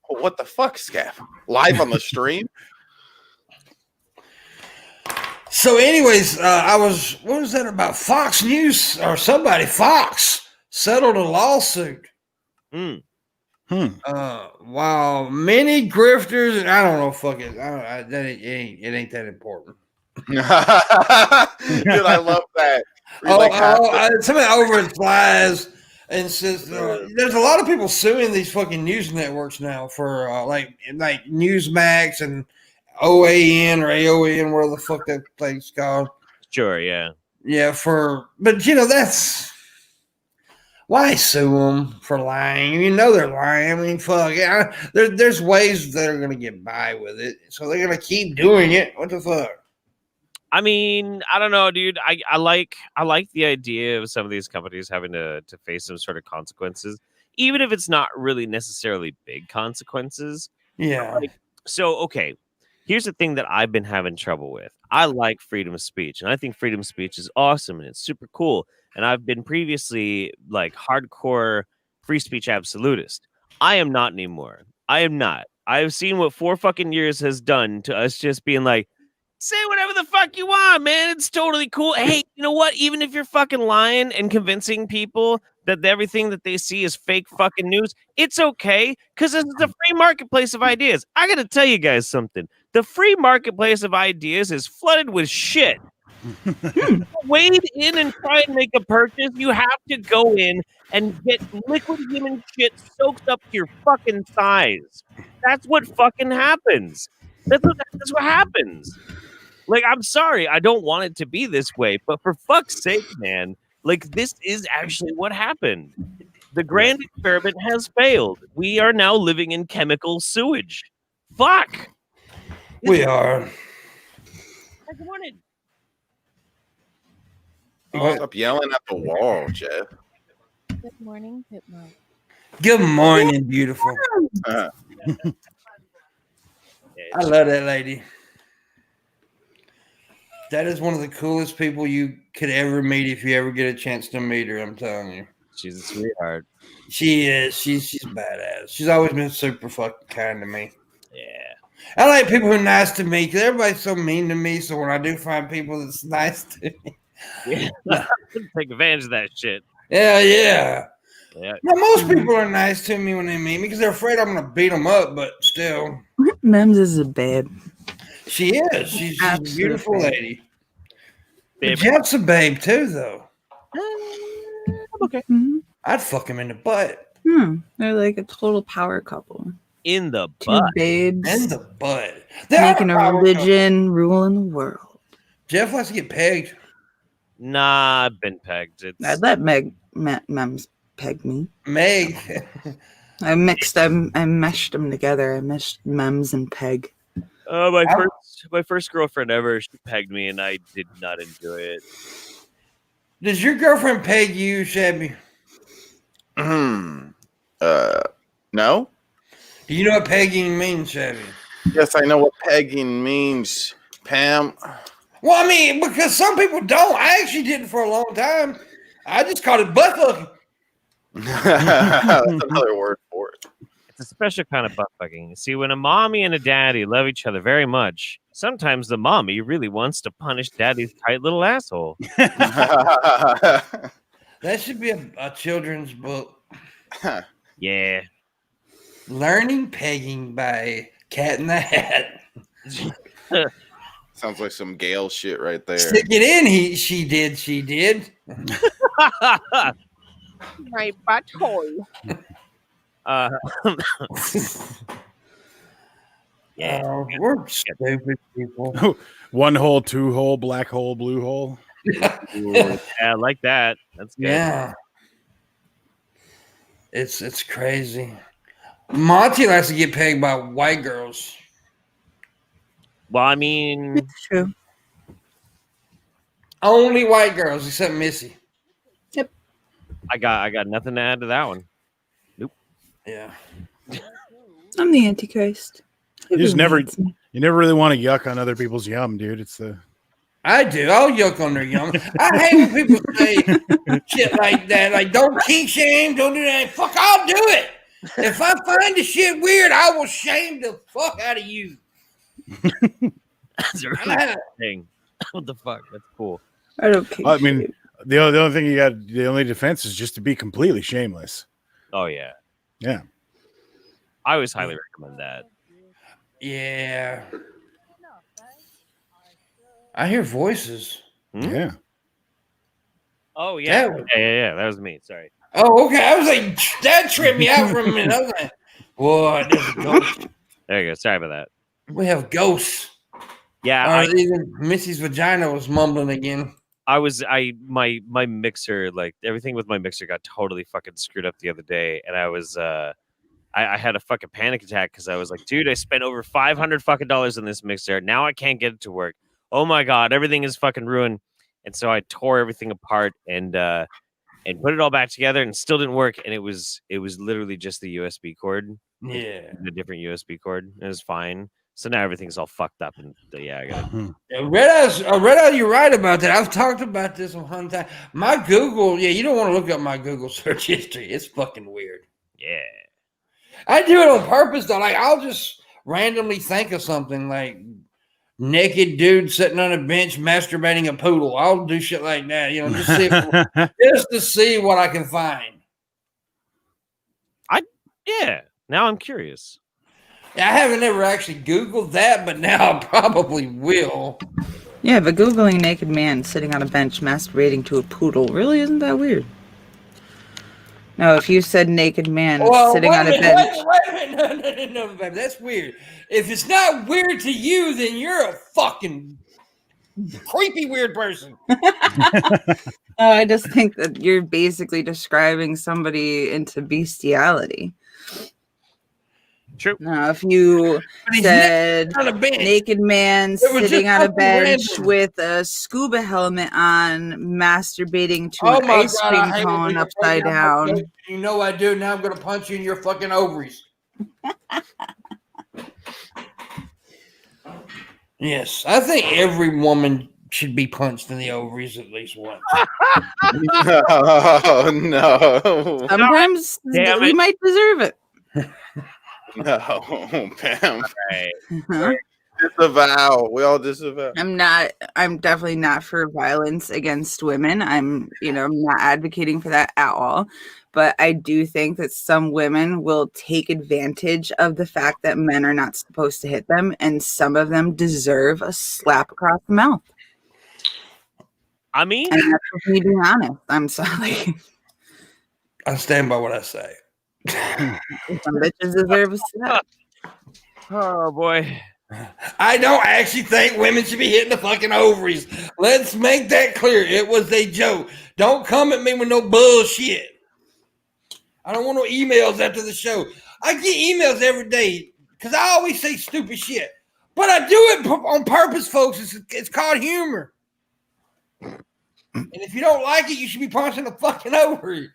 What the fuck, Skep? Live on the stream? So, anyways, what was that about? Fox News or somebody? Fox settled a lawsuit. Wow, many grifters. I don't know. Fuck it. It ain't that important. Dude, I love that. Somebody over in Flies and says there's a lot of people suing these fucking news networks now for like Newsmax and OAN or AON, where the fuck that thing's called. Sure, yeah. Yeah, but that's why sue them for lying? You know they're lying. I mean, fuck. Yeah, there's ways that are gonna get by with it, so they're gonna keep doing it. What the fuck? I mean, I don't know, dude. I like the idea of some of these companies having to face some sort of consequences, even if it's not really necessarily big consequences. Yeah. So, okay. Here's the thing that I've been having trouble with. I like freedom of speech, and I think freedom of speech is awesome, and it's super cool. And I've been previously like hardcore free speech absolutist. I am not anymore. I am not. I've seen what 4 fucking years has done to us just being like, say whatever the fuck you want, man. It's totally cool. Hey, you know what? Even if you're fucking lying and convincing people that everything that they see is fake fucking news, it's okay, because this is a free marketplace of ideas. I got to tell you guys something. The free marketplace of ideas is flooded with shit. wade in and try and make a purchase, you have to go in and get liquid human shit soaked up to your fucking thighs. That's what fucking happens. That's what happens. Like, I'm sorry, I don't want it to be this way, but for fuck's sake, man, like, this is actually what happened. The grand experiment has failed. We are now living in chemical sewage. Fuck. We are. Good morning. Stop yelling at the wall, Jeff. Good morning, Pimpmunk. Good morning, beautiful. Uh, I love that lady. That is one of the coolest people you could ever meet if you ever get a chance to meet her. I'm telling you. She's a sweetheart. She is. She's badass. She's always been super fucking kind to me. Yeah. I like people who are nice to me because everybody's so mean to me. So when I do find people that's nice to me, Yeah. Take advantage of that shit. yeah. Yeah. Now, most people are nice to me when they meet me because they're afraid I'm going to beat them up. But still, Mems is a babe. she is. She's a beautiful lady. Babe. Jeff's a babe too, though. Okay. Mm-hmm. I'd fuck him in the butt. They're like a total power couple. In the Two butt. babes In the butt. They are making a power religion ruling the world. couple. Jeff likes to get pegged. Nah, I've been pegged. I'd let Mems peg me. Meg. I meshed them together. I meshed Mems and Peg. My first girlfriend ever, she pegged me, and I did not enjoy it. Does your girlfriend peg you, Shabby? no? Do you know what pegging means, Shabby? Yes, I know what pegging means, Pam. Well, I mean, because some people don't. I actually did it for a long time. I just called it butt fucking. That's another word for it. It's a special kind of butt fucking. See, when a mommy and a daddy love each other very much, sometimes the mommy really wants to punish daddy's tight little asshole. That should be a children's book. Yeah. Learning pegging by Cat in the Hat. Sounds like some Gale shit right there. Stick it in. She did. My butthole. Yeah. We're stupid people. One hole, two hole, black hole, blue hole. Ooh, yeah, I like that. That's good. Yeah. It's crazy. Monty likes to get pegged by white girls. Well, I mean, It's true. Only white girls except Missy. I got nothing to add to that one. Yeah. I'm the Antichrist. You just never, Hates me. you never really want to yuck on other people's yum, dude. It's the I do. I'll yuck on their yum. I hate when people say shit like that. Like, don't kink shame, don't do that. Fuck, I'll do it. If I find the shit weird, I will shame the fuck out of you. That's a really good thing. What the fuck? That's cool. I don't care. I mean, the only thing you got, the only defense is just to be completely shameless. Oh yeah. Yeah. I always highly recommend that. Yeah. I hear voices. Yeah. Oh yeah. That- Yeah. That was me. Sorry. Oh, okay. I was like, that tripped me out for a minute. I was like, what? There's a ghost. There you go. Sorry about that. We have ghosts. Yeah, Even Missy's vagina was mumbling again. my mixer, like everything with my mixer got totally fucking screwed up the other day, and I was I had a fucking panic attack because I was like, dude, I spent over $500 fucking dollars on this mixer. Now I can't get it to work. Oh my god, everything is fucking ruined. And so I tore everything apart and put it all back together, and still didn't work. And it was literally just the USB cord. Yeah. The different USB cord. It was fine. So now everything's all fucked up, and yeah, I got it. Red Eye, you're right about that. I've talked about this one time. My Google, you don't want to look up my Google search history. It's fucking weird. Yeah. I do it on purpose, though. Like, I'll just randomly think of something like naked dude sitting on a bench masturbating a poodle. I'll do shit like that, just to see what I can find. Yeah. Now I'm curious. I haven't ever actually Googled that, but now I probably will. Yeah, but Googling naked man sitting on a bench masturbating to a poodle really isn't that weird. No, if you said naked man sitting on a bench. Wait a minute. No, baby, that's weird. If it's not weird to you, then you're a fucking creepy weird person. No, I just think that you're basically describing somebody into bestiality. True. No, if you said naked man sitting on a bench with a scuba helmet on, masturbating to an ice cream cone upside down. You know I do. Now I'm going to punch you in your fucking ovaries. Yes, I think every woman should be punched in the ovaries at least once. No. Sometimes we might deserve it. No, Pam. Right. Huh? Disavow. We all disavow. I'm definitely not for violence against women. I'm not advocating for that at all. But I do think that some women will take advantage of the fact that men are not supposed to hit them, and some of them deserve a slap across the mouth. I mean, and that's just me being honest. I'm sorry. I stand by what I say. Some bitches deserve a slap. Oh boy. I don't actually think women should be hitting the fucking ovaries. Let's make that clear. It was a joke. Don't come at me with no bullshit. I don't want no emails after the show. I get emails every day because I always say stupid shit. But I do it on purpose, folks. It's called humor. And if you don't like it, you should be punching the fucking ovary.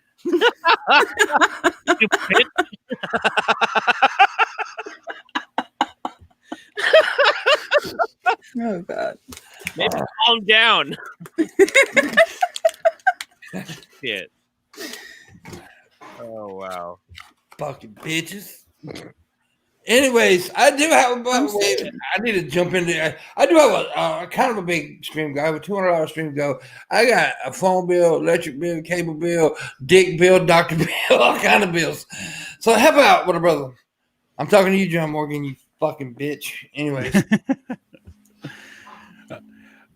Oh God. Maybe calm down. Shit. Oh wow. Fucking bitches. Anyways, I do have I need to jump in there. I do have a kind of a big stream go. I have a $200 stream go. I got a phone bill, electric bill, cable bill, dick bill, doctor bill, all kind of bills. So how about what a brother? I'm talking to you, John Morgan, you fucking bitch. Anyways.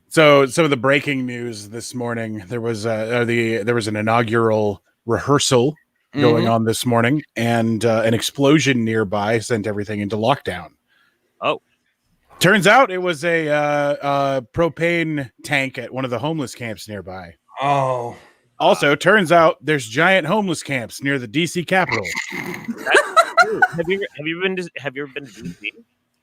So some of the breaking news this morning, there was an inaugural rehearsal going on this morning, and an explosion nearby sent everything into lockdown. Oh, turns out it was a propane tank at one of the homeless camps nearby. Oh, also turns out there's giant homeless camps near the DC Capitol. Have you ever been to DC?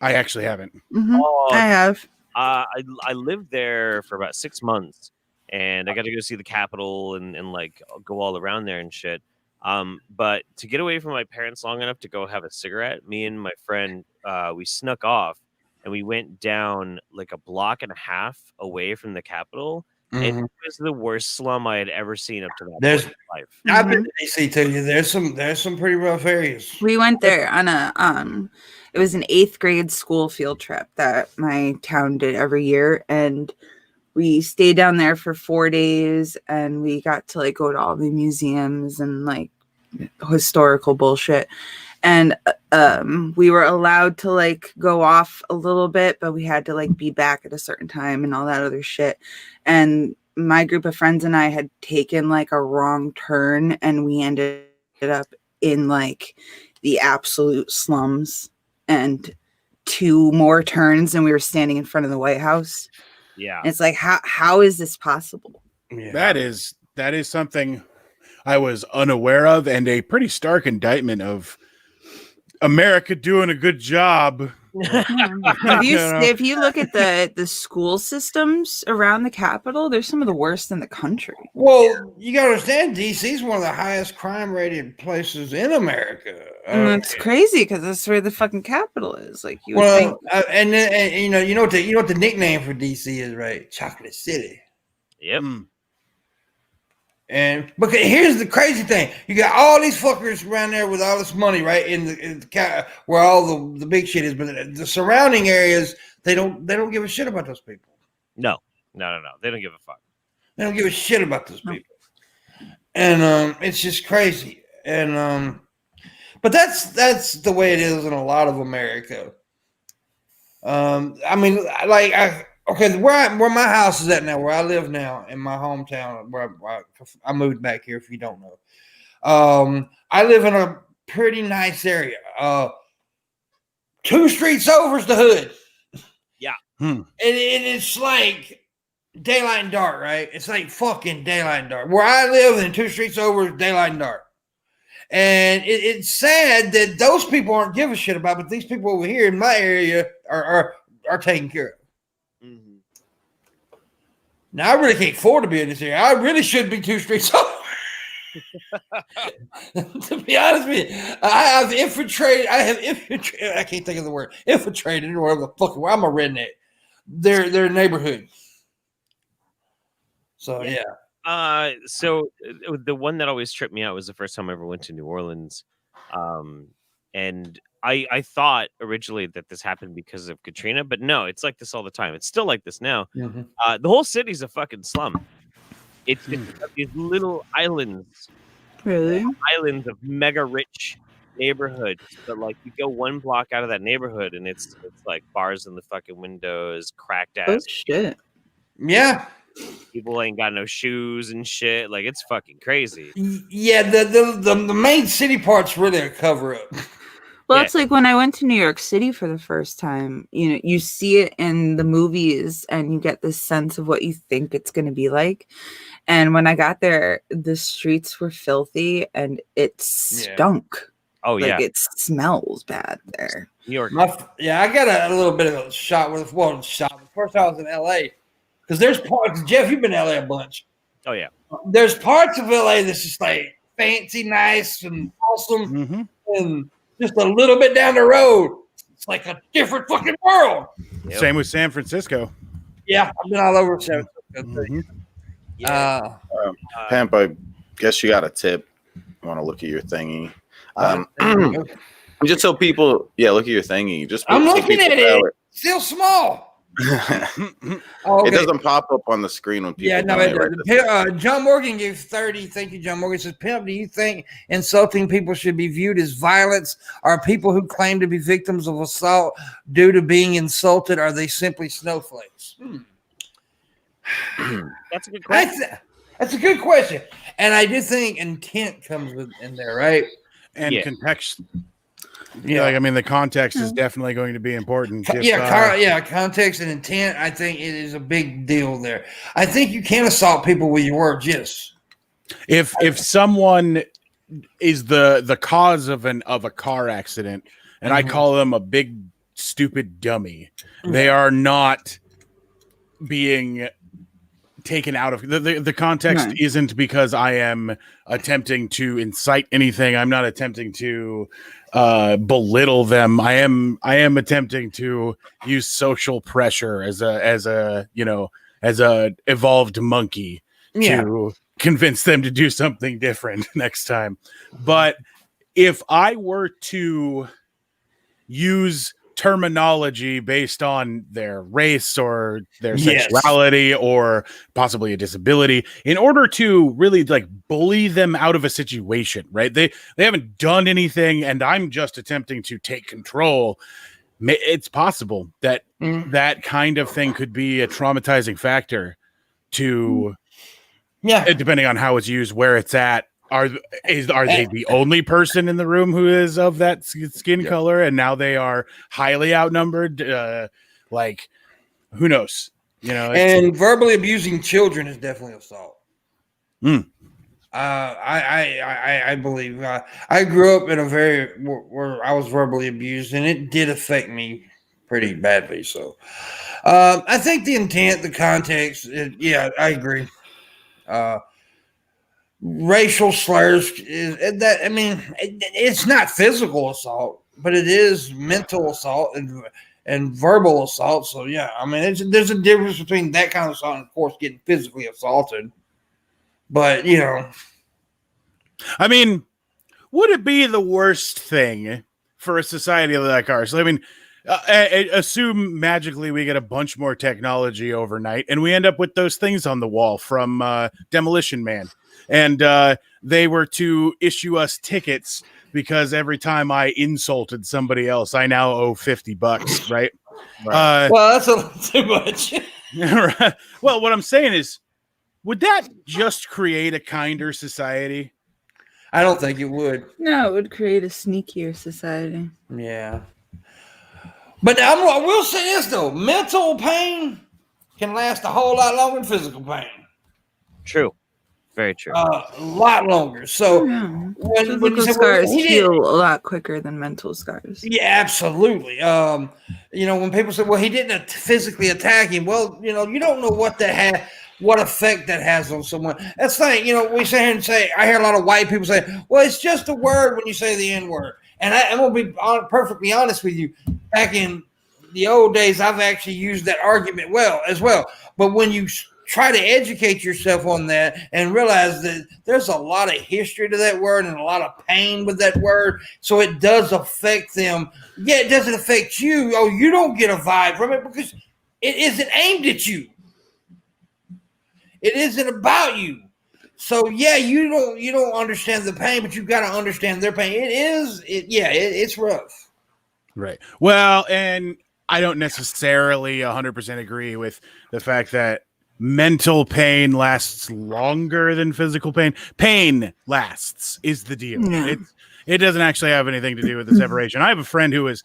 I actually haven't. Mm-hmm. Oh, I have. I lived there for about 6 months, and I got to go see the Capitol and like go all around there and shit. But to get away from my parents long enough to go have a cigarette, me and my friend, we snuck off and we went down like a block and a half away from the Capitol. And it was the worst slum I had ever seen up to that point in life. I've been to DC too. There's some pretty rough areas. We went there on it was an 8th grade school field trip that my town did every year, and we stayed down there for 4 days, and we got to like go to all the museums and like historical bullshit. And we were allowed to like go off a little bit, but we had to like be back at a certain time and all that other shit. And my group of friends and I had taken like a wrong turn, and we ended up in like the absolute slums, and 2 more turns and we were standing in front of the White House. Yeah. And it's like, how is this possible? Yeah. That is something I was unaware of, and a pretty stark indictment of America doing a good job. If you look at the school systems around the Capitol, they're some of the worst in the country. Well, you got to understand, DC is one of the highest crime rated places in America. And that's crazy because that's where the fucking Capitol is. Like you would think. And you know what the nickname for DC is, right? Chocolate City. Yep. And but here's the crazy thing: you got all these fuckers around there with all this money, right? In the where all the big shit is, but the surrounding areas, they don't give a shit about those people. No. They don't give a fuck. They don't give a shit about those people, and it's just crazy. And but that's the way it is in a lot of America. I mean, like Okay, where my house is at now, where I live now in my hometown, where I moved back here. If you don't know, I live in a pretty nice area. 2 streets over is the hood. Yeah. And it's like daylight and dark, right? It's like fucking daylight and dark. Where I live and 2 streets over is daylight and dark. And it's sad that those people aren't give a shit about, but these people over here in my area are taken care of. Mm-hmm. Now, I really can't afford to be in this area. I really should be 2 streets over. To be honest with you, I have infiltrated. I can't think of the word. Infiltrated or whatever the fuck. I'm a redneck. Their neighborhood. So yeah. So the one that always tripped me out was the first time I ever went to New Orleans, and I thought originally that this happened because of Katrina, but no, it's like this all the time. It's still like this now. Mm-hmm. The whole city's a fucking slum. It's just these little islands. Really? Islands of mega rich neighborhoods. But like you go 1 block out of that neighborhood and it's like bars in the fucking windows, cracked Oh ass. shit. Yeah. People ain't got no shoes and shit. Like it's fucking crazy. Yeah, the main city part's really a cover up. Well, it's like when I went to New York City for the first time, you know, you see it in the movies and you get this sense of what you think it's going to be like. And when I got there, the streets were filthy and it stunk. Oh, yeah. Like it smells bad there. New York. I got a little bit of a shot with shot. First, I was in LA because there's parts. Jeff, you've been to LA a bunch. Oh, yeah. There's parts of LA that's just like fancy, nice, and awesome. Mm-hmm. And just a little bit down the road, it's like a different fucking world. Yep. Same with San Francisco. Yeah, I've been all over San Francisco. Mm-hmm. Yeah. Pimp, I guess you got a tip. I want to look at your thingy. Just so people, look at your thingy. Just I'm so looking people at know it. Still small. It Okay. doesn't pop up on the screen when people. Yeah, no, donate, it right? doesn't. John Morgan gave 30. Thank you, John Morgan. Says, Pimp, do you think insulting people should be viewed as violence? Are people who claim to be victims of assault due to being insulted, are they simply snowflakes? That's a good question. That's a good question. And I do think intent comes in there, right? And Yeah. context. Yeah. Like, I mean, the context is definitely going to be important. Context and intent. I think it is a big deal there. I think you can assault people with your words. Yes. If someone is the cause of a car accident, and I call them a big stupid dummy, they are not being taken out of the context. Right. Isn't because I am attempting to incite anything. I'm not attempting to belittle them. I am attempting to use social pressure as a evolved monkey to convince them to do something different next time. But if I were to use terminology based on their race or their sexuality or possibly a disability in order to really like bully them out of a situation, right? They haven't done anything and I'm just attempting to take control. It's possible that that kind of thing could be a traumatizing factor to depending on how it's used, where it's at. Are they the only person in the room who is of that skin color, and now they are highly outnumbered? Like, who knows? You know, and verbally abusing children is definitely assault. I believe I grew up in a where I was verbally abused, and it did affect me pretty badly. So, I think the intent, the context, I agree. Racial slurs it's not physical assault, but it is mental assault and verbal assault. So there's a difference between that kind of assault and of course getting physically assaulted. But I mean, would it be the worst thing for a society like ours? I mean, assume magically we get a bunch more technology overnight and we end up with those things on the wall from Demolition Man. And they were to issue us tickets because every time I insulted somebody else, I now owe $50, right? well, that's a little too much. Well, what I'm saying is, would that just create a kinder society? I don't think it would. No, it would create a sneakier society. Yeah. But I will say this, though. Mental pain can last a whole lot longer than physical pain. True. Very true. A lot longer. So Yeah. when Physical you say, scars well, he heal didn't, a lot quicker than mental scars. yeah, absolutely. When people say, well, he didn't physically attack him, well, you don't know what effect that has on someone. That's the thing, we sit here and say, I hear a lot of white people say, well, it's just a word when you say the N-word. And I'm going to be perfectly honest with you. Back in the old days, I've actually used that argument as well. But when you try to educate yourself on that and realize that there's a lot of history to that word and a lot of pain with that word. So it does affect them. Yeah, it doesn't affect you. Oh, you don't get a vibe from it because it isn't aimed at you. It isn't about you. So yeah, you don't understand the pain, but you've got to understand their pain. It's rough. Right. Well, and I don't necessarily 100% agree with the fact that mental pain lasts longer than physical pain. Pain lasts is the deal. Yeah. It doesn't actually have anything to do with the separation. I have a friend who was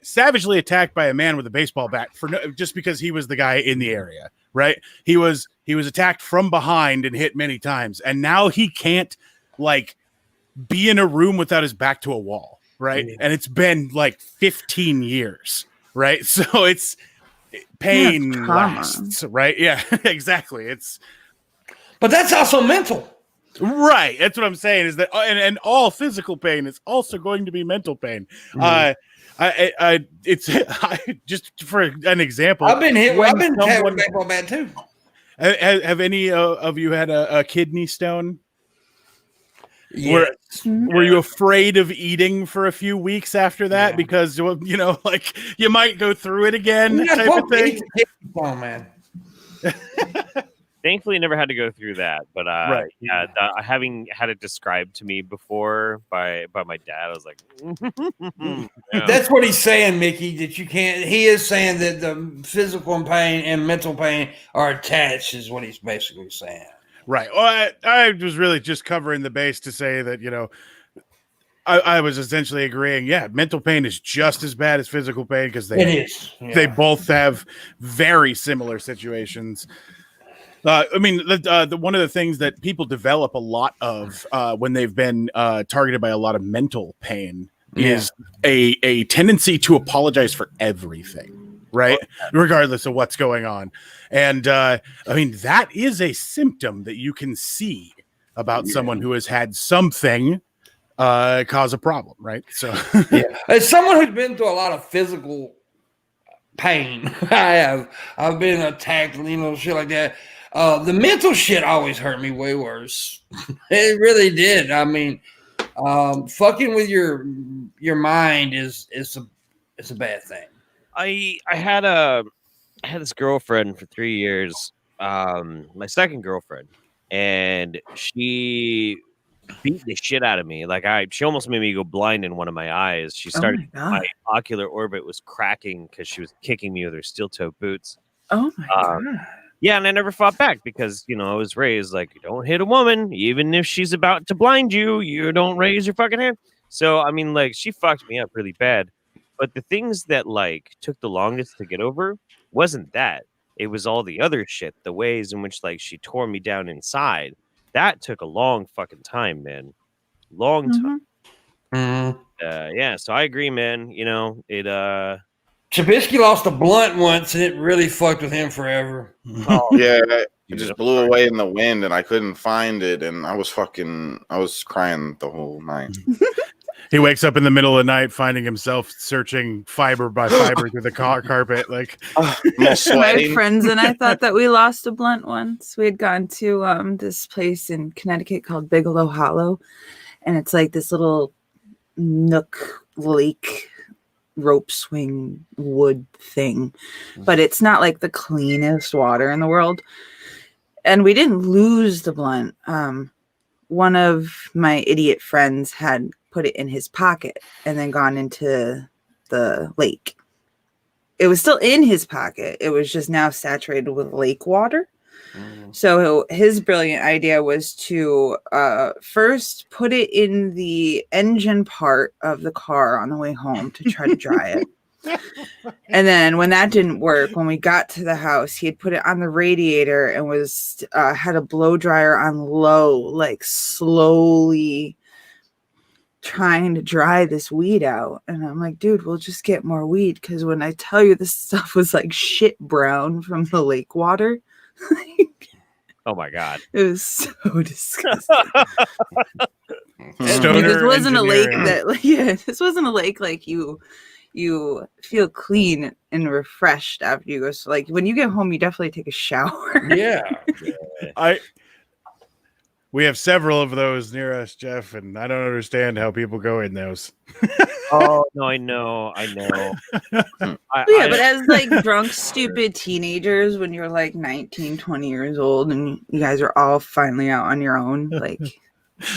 savagely attacked by a man with a baseball bat just because he was the guy in the area, right? He was attacked from behind and hit many times, and now he can't be in a room without his back to a wall, right? And it's been 15 years, right? So it's pain lasts, right? Yeah, exactly. But that's also mental. Right. That's what I'm saying is that, and all physical pain is also going to be mental pain. It's just for an example. I've been hit. I've been hit with a baseball bat too. Have any of you had a kidney stone? Yes. Were you afraid of eating for a few weeks after that because you might go through it again? Type of thing. Oh man. Thankfully, never had to go through that, but right. Having had it described to me before by my dad, I was like, That's what he's saying, Mickey. That you can't. He is saying that the physical pain and mental pain are attached, is what he's basically saying. Right. Well, I was really just covering the base to say that I was essentially agreeing. Yeah, mental pain is just as bad as physical pain because they both have very similar situations. The one of the things that people develop a lot of when they've been targeted by a lot of mental pain is a tendency to apologize for everything, right? Regardless of what's going on. And that is a symptom that you can see about someone who has had something cause a problem, right? So as someone who's been through a lot of physical pain, I've been attacked, shit like that. The mental shit always hurt me way worse. It really did. I mean, fucking with your mind is a bad thing. I had this girlfriend for 3 years, my second girlfriend, and she beat the shit out of me. She almost made me go blind in one of my eyes. She started, my ocular orbit was cracking because she was kicking me with her steel-toe boots. Oh my God. Yeah, and I never fought back because, I was raised you don't hit a woman, even if she's about to blind you, you don't raise your fucking hand. So, she fucked me up really bad. But the things that, took the longest to get over wasn't that. It was all the other shit, the ways in which, she tore me down inside. That took a long fucking time, man. Long time. Mm-hmm. So I agree, man. Shabisky lost a blunt once, and it really fucked with him forever. Oh, yeah, it just blew away in the wind, and I couldn't find it, and I was crying the whole night. He wakes up in the middle of the night, finding himself searching fiber by fiber through the carpet. My friends and I thought that we lost a blunt once. We had gone to this place in Connecticut called Bigelow Hollow, and it's this little nook lake rope swing wood thing, but it's not the cleanest water in the world. And we didn't lose the blunt. One of my idiot friends had put it in his pocket and then gone into the lake. it was still in his pocket. It was just now saturated with lake water. So his brilliant idea was to first put it in the engine part of the car on the way home to try to dry it. And then when that didn't work, when we got to the house, he had put it on the radiator and was had a blow dryer on low, like slowly trying to dry this weed out. And I'm like, dude, we'll just get more weed, because when I tell you this stuff was like shit brown from the lake water. Oh my god, it was so disgusting. Stoner This wasn't a lake engineering. this wasn't a lake like you feel clean and refreshed after you go. So like when you get home, you definitely take a shower. Yeah. We have several of those near us, Jeff, and I don't understand how people go in those. Oh no, I know. But as like drunk, stupid teenagers, when you're like 19, 20 years old and you guys are all finally out on your own, like,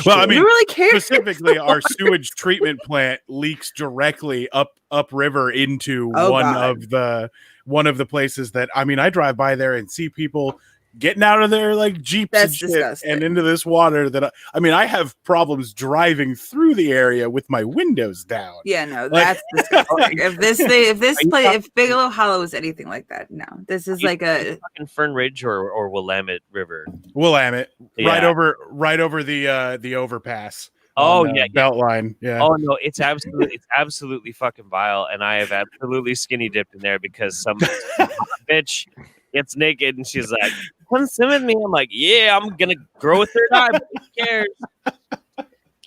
well, I mean, you really care. Specifically, our sewage treatment plant leaks directly upriver into one of the places that, I mean, I drive by there and see people getting out of their like Jeeps That's and shit disgusting. and into this water that I mean, I have problems driving through the area with my windows down. Yeah, no, Like- that's disgusting. If Bigelow Hollow is anything like that, no, this is like a fucking Fern Ridge or Willamette River. Willamette, Yeah. right over the overpass. Oh on, yeah, Beltline. Yeah. Oh no, it's absolutely fucking vile, and I have absolutely skinny dipped in there because some bitch gets naked and she's like, "Come swim with me." I'm like, "Yeah, I'm gonna grow a third eye. But who cares?"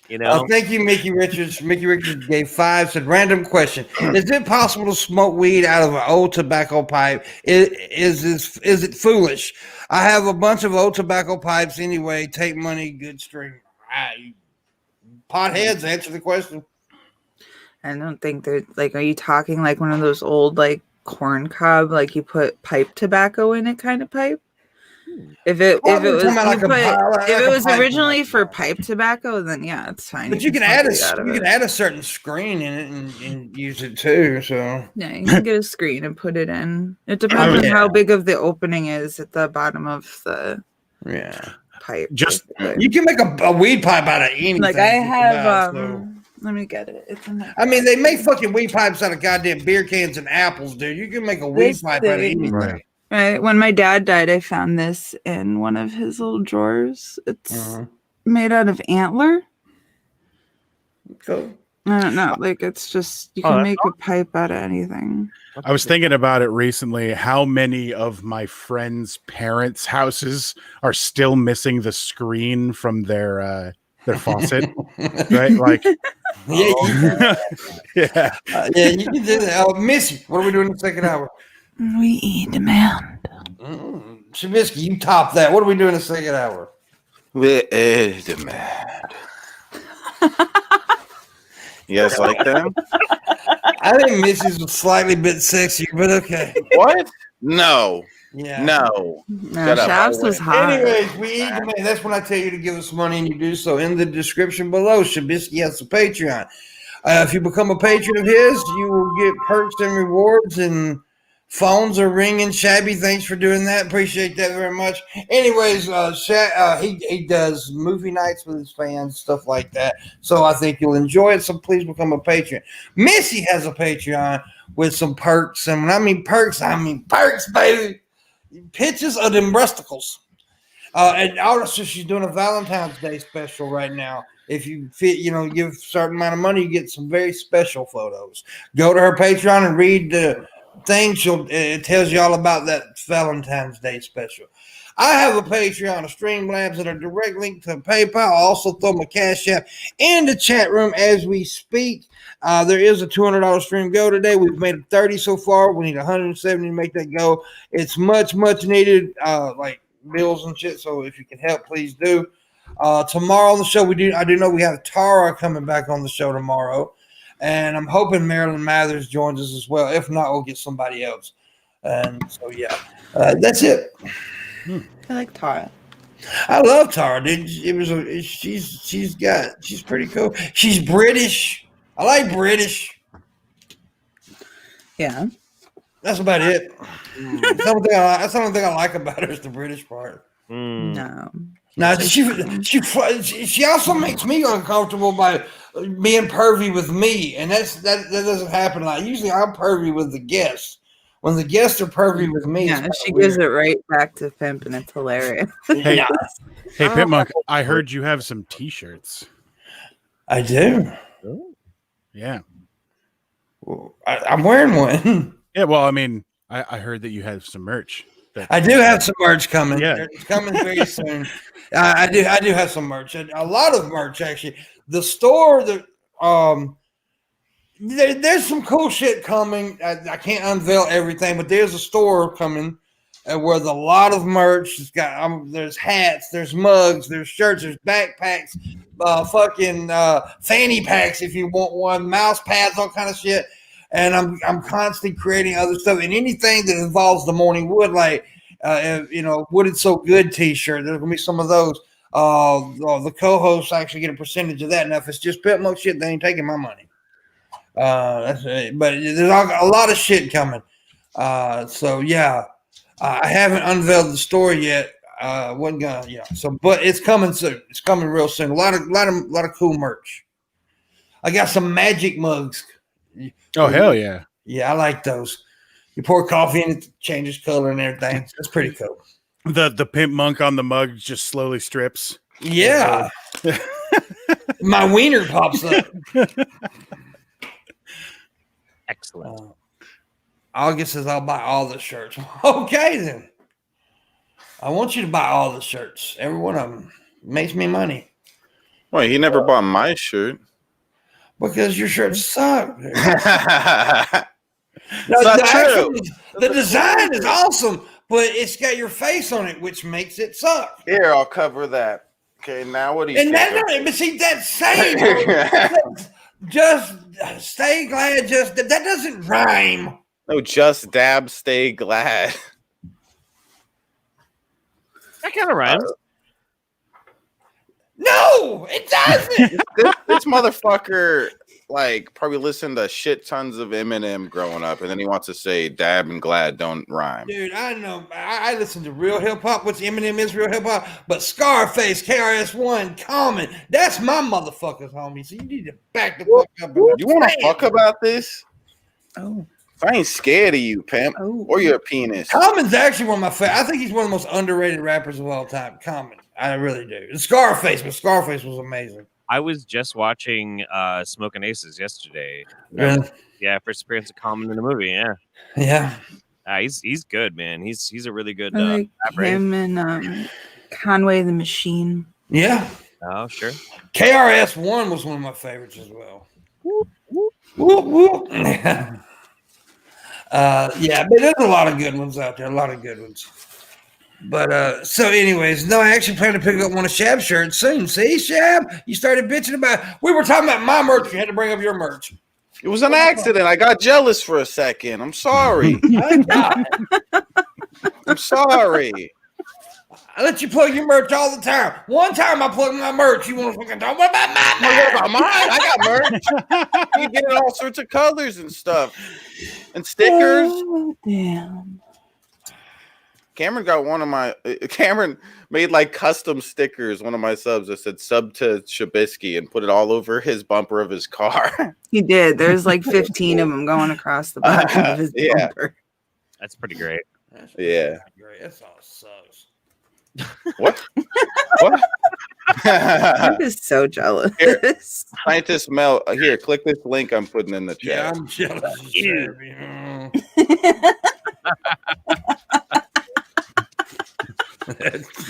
You know. Thank you, Mickey Richards. Mickey Richards gave 5. Said, random question: is it possible to smoke weed out of an old tobacco pipe? Is it foolish? I have a bunch of old tobacco pipes anyway. Take money, good stream. Potheads, answer the question. I don't think they're like, are you talking like one of those old like corn cob, like you put pipe tobacco in it kind of pipe? If it was originally for pipe tobacco, then yeah, it's fine. But you can add a certain screen in it and use it too. So yeah, you can get a screen and put it in. It depends on how big of the opening is at the bottom of the pipe. Just you can make a weed pipe out of anything. Like I have let me get it. It's in my I mean, they make fucking weed pipes out of goddamn beer cans and apples, dude. You can make a weed pipe out of anything. Right. When my dad died, I found this in one of his little drawers. It's made out of antler. Cool. I don't know. Like it's just you can make a pipe out of anything. I was thinking about it recently. How many of my friends' parents' houses are still missing the screen from their faucet? Right? Like, yeah, yeah. You can do that. Missy, what are we doing in the second hour? We demand. Shabisky, you top that. What are we doing in the second hour? We demand. You guys like them? I think Missy's was slightly bit sexier, but okay. What? No. Yeah. No. No, Shabs was hot. Anyways, we eat the man. That's when I tell you to give us money, and you do so in the description below. Shabisky has a Patreon. If you become a patron of his, you will get perks and rewards, and phones are ringing. Shabby, thanks for doing that. Appreciate that very much. Anyways, he does movie nights with his fans, stuff like that. So I think you'll enjoy it. So please become a patron. Missy has a Patreon with some perks, and when I mean perks, baby. Pictures of them breasticles. And also, she's doing a Valentine's Day special right now. If you give a certain amount of money, you get some very special photos. Go to her Patreon and read the thing. It tells you all about that Valentine's Day special. I have a Patreon of Streamlabs that are direct link to PayPal. I also throw my Cash App in the chat room as we speak. There is a $200 stream go today. We've made 30 so far. We need 170 to make that go. It's much, much needed, like bills and shit. So if you can help, please do. Tomorrow on the show, I do know we have Tara coming back on the show tomorrow. And I'm hoping Marilyn Mathers joins us as well. If not, we'll get somebody else. And so, yeah, that's it. I like Tara. I love Tara, dude. She's pretty cool. She's British. I like British. Yeah. That's about it. Mm. That's the only thing I like about her is the British part. Mm. No. Now she also makes me uncomfortable by being pervy with me, and that doesn't happen a lot. Usually I'm pervy with the guests. When the guests are pervy with me, Yeah, she gives it right back to Pimp, and it's hilarious. Hey, Yeah, hey, Pimpmunk, I heard you have some T-shirts. I do. Yeah. Well, I'm wearing one. Yeah, well, I mean, I heard that you have some merch. I do have some merch coming. Yeah. It's coming very soon. I do have some merch. A lot of merch, actually. The store, there's some cool shit coming. I can't unveil everything, but there's a store coming where a lot of merch. It's got there's hats, there's mugs, there's shirts, there's backpacks, fucking fanny packs if you want one, mouse pads, all kind of shit. And I'm constantly creating other stuff, and anything that involves the morning wood, like Wooded So Good T-shirt. There's gonna be some of those. The co-hosts actually get a percentage of that. Now, if it's just Pimpmunk shit, they ain't taking my money. That's it. But there's a lot of shit coming. So yeah, I haven't unveiled the store yet. Wasn't gonna, So, but it's coming soon. It's coming real soon. A lot of cool merch. I got some magic mugs. Oh, hell yeah. Yeah, I like those. You pour coffee in it, changes color and everything. It's pretty cool. The Pimpmunk on the mug just slowly strips. Yeah. My wiener pops up. Excellent. August says I'll buy all the shirts. Okay, then. I want you to buy all the shirts. Every one of them makes me money. Wait, he never bought my shirt. Because your shirts suck. It's not true. The design is awesome, but it's got your face on it, which makes it suck. Here, I'll cover that. Okay, now what do you And but see, that's saying just stay glad, that doesn't rhyme. No, just dab, stay glad. That kind of rhymes. No, it doesn't. this motherfucker probably listened to shit tons of Eminem growing up, and then he wants to say dab and glad don't rhyme. Dude, I know. I listen to real hip hop, which Eminem is real hip hop, but Scarface, KRS-One, Common, that's my motherfuckers, homie. So you need to back the fuck up. You want to fuck about this? Oh. I ain't scared of you, pimp, or your penis. Common's actually one of my favorite. I think he's one of the most underrated rappers of all time. Common, I really do. And Scarface, but Scarface was amazing. I was just watching Smoking Aces yesterday. Really? Yeah, first appearance of Common in the movie. Yeah, Yeah. He's good, man. He's a really good I like rapper. him and Conway the Machine. Yeah. Oh, sure. KRS-One was one of my favorites as well. Whoop, whoop. Yeah, but there's a lot of good ones out there. A lot of good ones. But so anyways, no, I actually plan to pick up one of Shab's shirts soon. See, Shab, you started bitching about. We were talking about my merch. You had to bring up your merch. It was an accident. I got jealous for a second. I'm sorry. I'm sorry. I let you plug your merch all the time. One time I plugged my merch. You want to fucking talk about mine? What about mine? I got merch. You get it all sorts of colors and stuff, and stickers. Oh, damn. Cameron got one of my. Cameron made custom stickers. One of my subs that said "sub to Shabisky" and put it all over his bumper of his car. He did. There's 15 of them going across the bottom of his bumper. That's pretty great. Yeah. Great. That's all sucks. What? What? I'm just so jealous. Here. Scientist Mel, here, click this link I'm putting in the chat. Yeah, I'm jealous.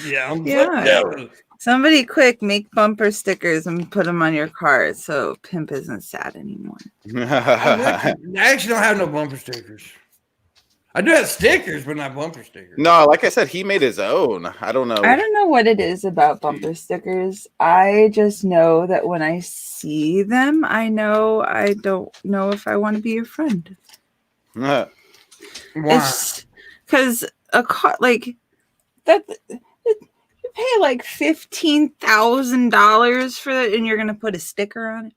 Yeah, I'm so jealous. Somebody quick make bumper stickers and put them on your car so Pimp isn't sad anymore. I actually don't have no bumper stickers. I do have stickers, but not bumper stickers. No, like I said, he made his own. I don't know. I don't know what it is about bumper stickers. I just know that when I see them, I know I don't know if I want to be your friend. Why? It's because a car that you pay $15,000 for it, and you're gonna put a sticker on it.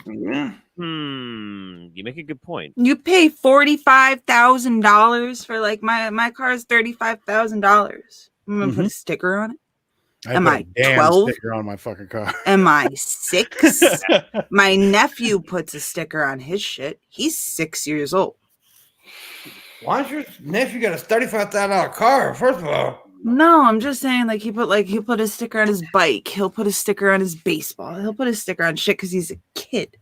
Yeah. You make a good point. You pay $45,000 for like my car is $35,000. I'm gonna put a sticker on it. Am put I a damn 12? sticker on my fucking car? Am I 6? My nephew puts a sticker on his shit. He's 6 years old. Why does your nephew got a $35,000 car? First of all, No, I'm just saying, like, he'll put a sticker on his bike. He'll put a sticker on his baseball. He'll put a sticker on shit because he's a kid.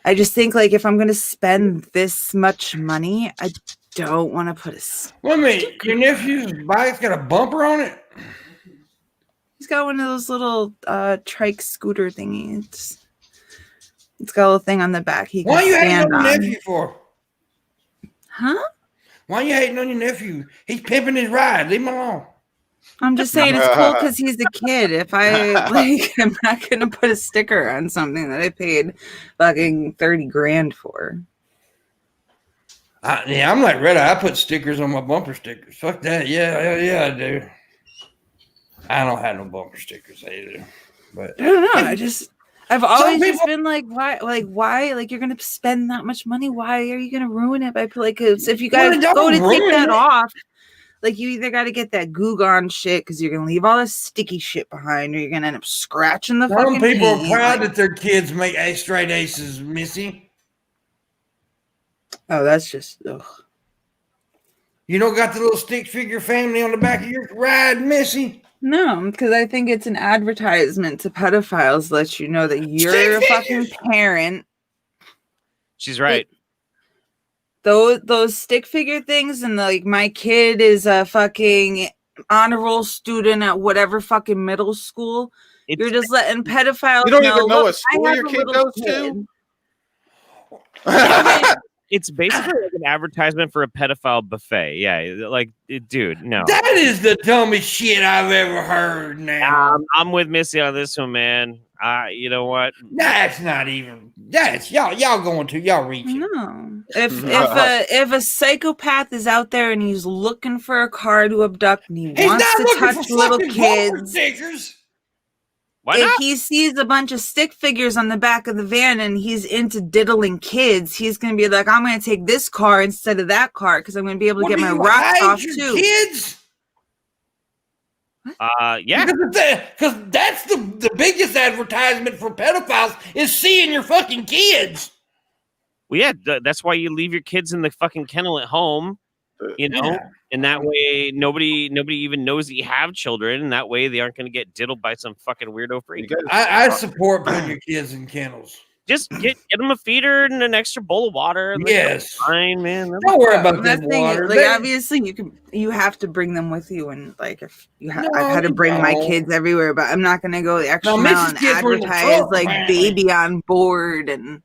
I just think, like, if I'm gonna spend this much money, I don't want to put a. Wait a minute, your nephew's bike's got a bumper on it? He's got one of those little trike scooter thingies. It's got a little thing on the back. He Why can are you hating stand on your on. nephew for? Huh? Why are you hating on your nephew? He's pimping his ride. Leave him alone. I'm just saying it's cool because he's a kid. If I I'm not gonna put a sticker on something that I paid fucking $30,000 for. Yeah, I'm like Red Eye. I put stickers on my bumper stickers. Fuck that. Yeah, I do. I don't have no bumper stickers either. But I don't know. I've always people- just been like, why? Like you're gonna spend that much money? Why are you gonna ruin it by like? If you guys Well, go to don't take ruin that it. off, like you either got to get that Goo Gone shit because you're gonna leave all this sticky shit behind, or you're gonna end up scratching the some fucking people are paint. proud Like, that their kids make straight aces, Missy. oh, that's just. Ugh. You don't got the little stick figure family on the back of your ride, Missy? No, because I think it's an advertisement to pedophiles. Let you know that you're a fucking parent. She's right. Those stick figure things, and like my kid is a fucking honor roll student at whatever fucking middle school. You're just letting pedophiles. You don't even know look, what school I have your a kid little goes to? It's basically like an advertisement for a pedophile buffet. Yeah, like, dude, no. That is the dumbest shit I've ever heard now. I'm with Missy on this one, man. You know what? That's not even. That's y'all going to y'all reaching. No, if a psychopath is out there and he's looking for a car to abduct and he He's wants not to looking touch for little fucking bumper kids, stickers. Why if not? he sees a bunch of stick figures on the back of the van and he's into diddling kids, he's gonna be like, I'm gonna take this car instead of that car because I'm gonna be able to What, get do my you rocks hide off your too. kids? Yeah. Because that's the biggest advertisement for pedophiles is seeing your fucking kids. Well, yeah, that's why you leave your kids in the fucking kennel at home, you know, Yeah. and that way nobody even knows that you have children, and that way they aren't going to get diddled by some fucking weirdo freak. I support putting your kids in kennels. Just get them a feeder and an extra bowl of water. Like, Yes. fine, man. Don't worry about That's that the thing, water. like They- obviously you have to bring them with you, and like if you No, I've had to you bring my don't. kids everywhere, but I'm not gonna go the extra No, mile Mrs. and kids were in the advertise truck, like apparently. baby on board and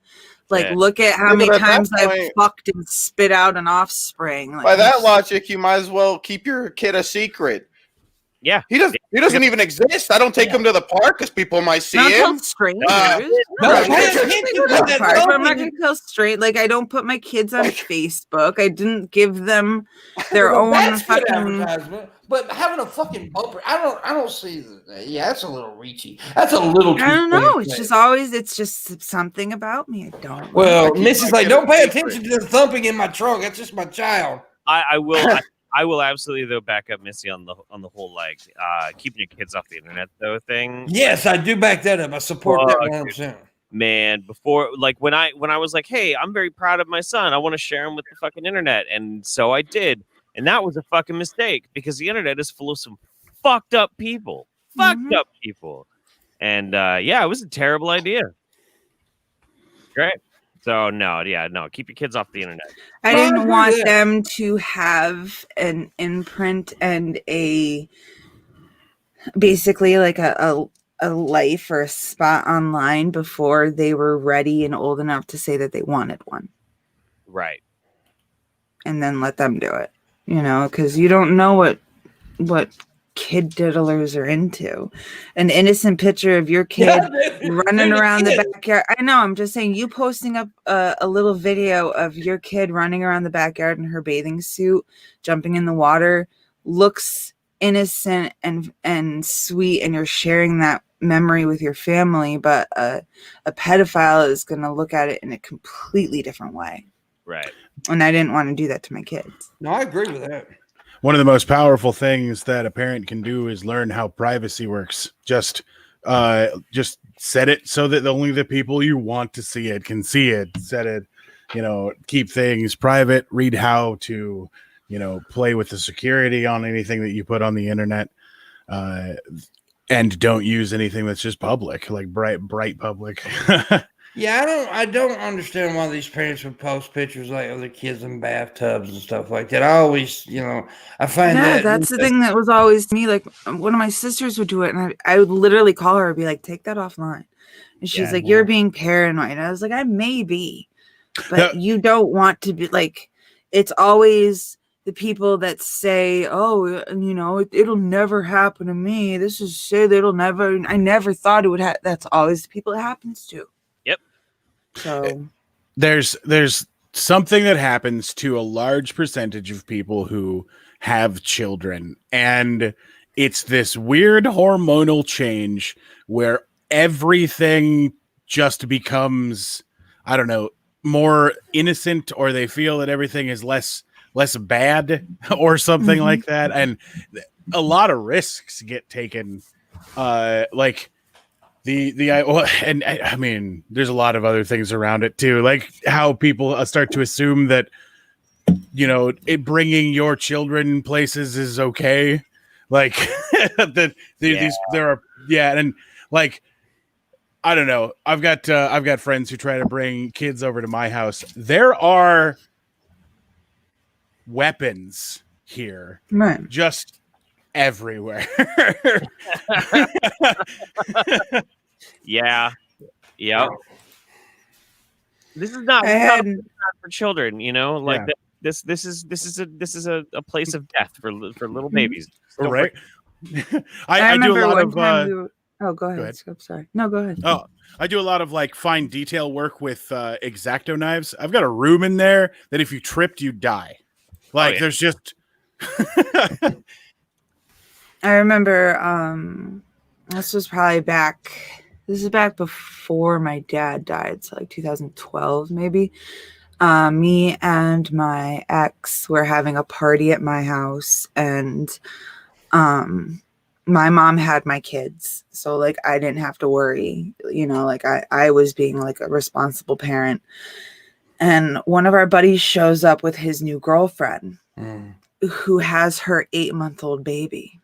like Yeah. look at how Yeah, many but at that times I've point- fucked and spit out an offspring. Like, By that logic, you might as well keep your kid a secret. Yeah. He doesn't even exist. I don't take him to the park because people might see not tell him. strangers. No, Right. pay attention to that Part, but I'm not dumping. gonna tell straight. Like I don't put my kids on Facebook. I didn't give them their Well, own that's good fucking. advertisement. But having a fucking bumper, I don't see that. Yeah, that's a little reachy. That's a little too. I don't know. quick. It's just something about me. I don't. Well, keep Missy's my like, kid a don't pay secret. attention to the thumping in my trunk. That's just my child. I will absolutely though back up Missy on the whole like keeping your kids off the internet though thing. Yes, I do back that up. I support that Fuck, 100%. Man, before like when I was like, hey, I'm very proud of my son. I want to share him with the fucking internet, and so I did, and that was a fucking mistake because the internet is full of some fucked up people, and yeah, it was a terrible idea. Great. So no, keep your kids off the internet. I No, I didn't agree want with that. them to have an imprint and basically like a life or a spot online before they were ready and old enough to say that they wanted one, Right. and then let them do it. You know, because you don't know what kid diddlers are into. An innocent picture of your kid running around the backyard. I know. I'm just saying, you posting up a little video of your kid running around the backyard in her bathing suit, jumping in the water, looks innocent and sweet, and you're sharing that memory with your family, but a pedophile is going to look at it in a completely different way. Right. And I didn't want to do that to my kids. No, I agree with that. One of the most powerful things that a parent can do is learn how privacy works. Just set it so that only the people you want to see it can see it. Set it, keep things private. Read how to, play with the security on anything that you put on the internet. And don't use anything that's just public, like bright public. Yeah, I don't understand why these parents would post pictures like of their kids in bathtubs and stuff like that. I always, I find that's the thing that was always me. Like one of my sisters would do it, and I would literally call her and be like, "Take that offline." And she's like, "You're being paranoid." And I was like, "I may be, but you don't want to be like." It's always the people that say, "Oh, it'll never happen to me. This is shit. It'll never. I never thought it would happen." That's always the people it happens to. Yep. So there's something that happens to a large percentage of people who have children, and it's this weird hormonal change where everything just becomes, I don't know, more innocent, or they feel that everything is less bad or something like that. And a lot of risks get taken. I mean, there's a lot of other things around it too, like how people start to assume that, bringing your children places is okay. Like and like, I don't know. I've got friends who try to bring kids over to my house. There are weapons here, right, just everywhere. Yeah. This is not for children, like this is a place of death for little babies. Right. I do a remember lot one time of oh, go ahead. I'm sorry. No, go ahead. Oh, I do a lot of like fine detail work with X-Acto knives. I've got a room in there that if you tripped, you die. Like there's just. I remember this is back before my dad died, so like 2012 maybe. Me and my ex were having a party at my house, and my mom had my kids, so like I didn't have to worry, like I was being like a responsible parent. And one of our buddies shows up with his new girlfriend who has her 8-month-old baby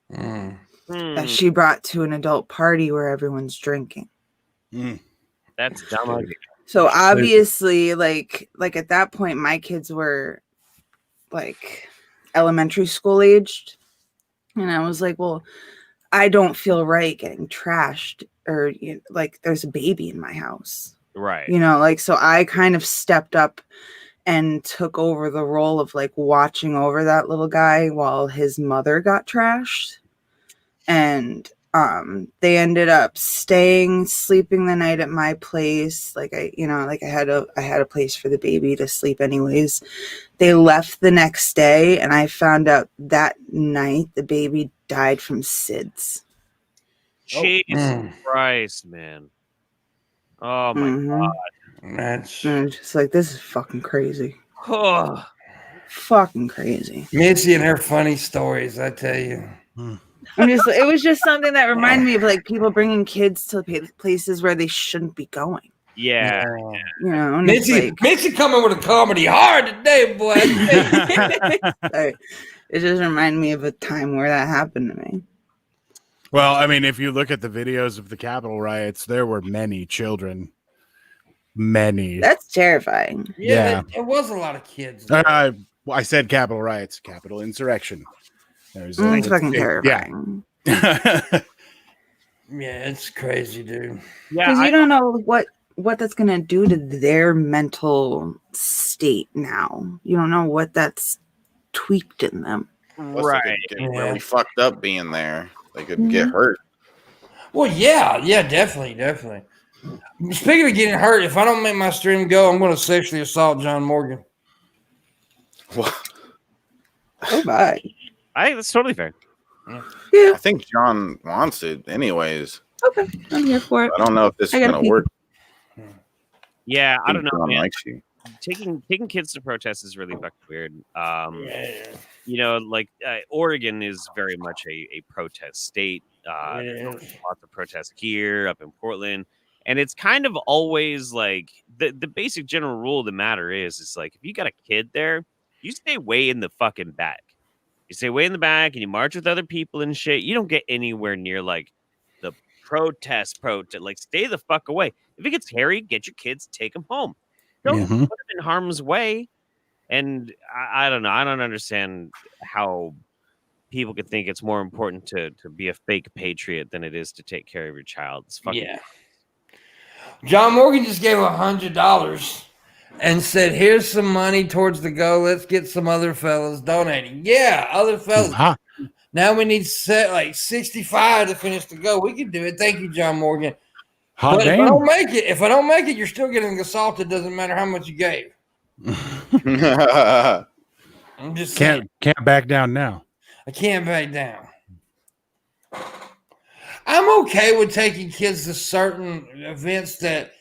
that she brought to an adult party where everyone's drinking. That's dumb. So obviously, like at that point, my kids were like elementary school aged. And I was like, well, I don't feel right getting trashed, or like there's a baby in my house. Right. So I kind of stepped up and took over the role of like watching over that little guy while his mother got trashed. And they ended up sleeping the night at my place. Like I had a place for the baby to sleep anyways. They left the next day, and I found out that night the baby died from SIDS. Jesus Christ, man. Oh my God. That's just like, this is fucking crazy. Oh. Fucking crazy. Missy and her funny stories, I tell you. It was just something that reminded me of like people bringing kids to places where they shouldn't be going. Yeah. And Missy coming with a comedy hard today, boy. Sorry. It just reminded me of a time where that happened to me. Well, I mean, if you look at the videos of the Capitol riots, there were many children. Many. That's terrifying. Yeah. There was a lot of kids. I said Capitol riots, Capitol insurrection. It's fucking terrifying. Yeah. Yeah, it's crazy, dude. Yeah, because you don't know what that's gonna do to their mental state now. You don't know what that's tweaked in them. Right. They could get really fucked up being there. They could get hurt. Well, yeah, definitely. Speaking of getting hurt, if I don't make my stream go, I'm going to sexually assault John Morgan. What? Oh, bye. That's totally fair. Yeah. I think John wants it anyways. Okay, I'm here for it. I don't know if this is I gotta gonna pee. work. Yeah, I don't know, John man. likes you. Taking kids to protest is really fucking weird. Yeah. You know, like Oregon is very much a protest state. Yeah. There's lots of protests here, up in Portland, and it's kind of always like the basic general rule of the matter is like if you got a kid there, you stay way in the fucking back. You stay way in the back, and you march with other people and shit. You don't get anywhere near like the protest. Like stay the fuck away. If it gets hairy, get your kids, take them home. Don't put them in harm's way. And I don't know. I don't understand how people could think it's more important to be a fake patriot than it is to take care of your child. It's fucking John Morgan just gave $100 and said, "Here's some money towards the go. Let's get some other fellas donating." Yeah, other fellas. Now we need set like 65 to finish the go. We can do it. Thank you, John Morgan. But if I don't make it, you're still getting assaulted. Doesn't matter how much you gave. I'm just saying. Can't back down now. I can't back down. I'm okay with taking kids to certain events that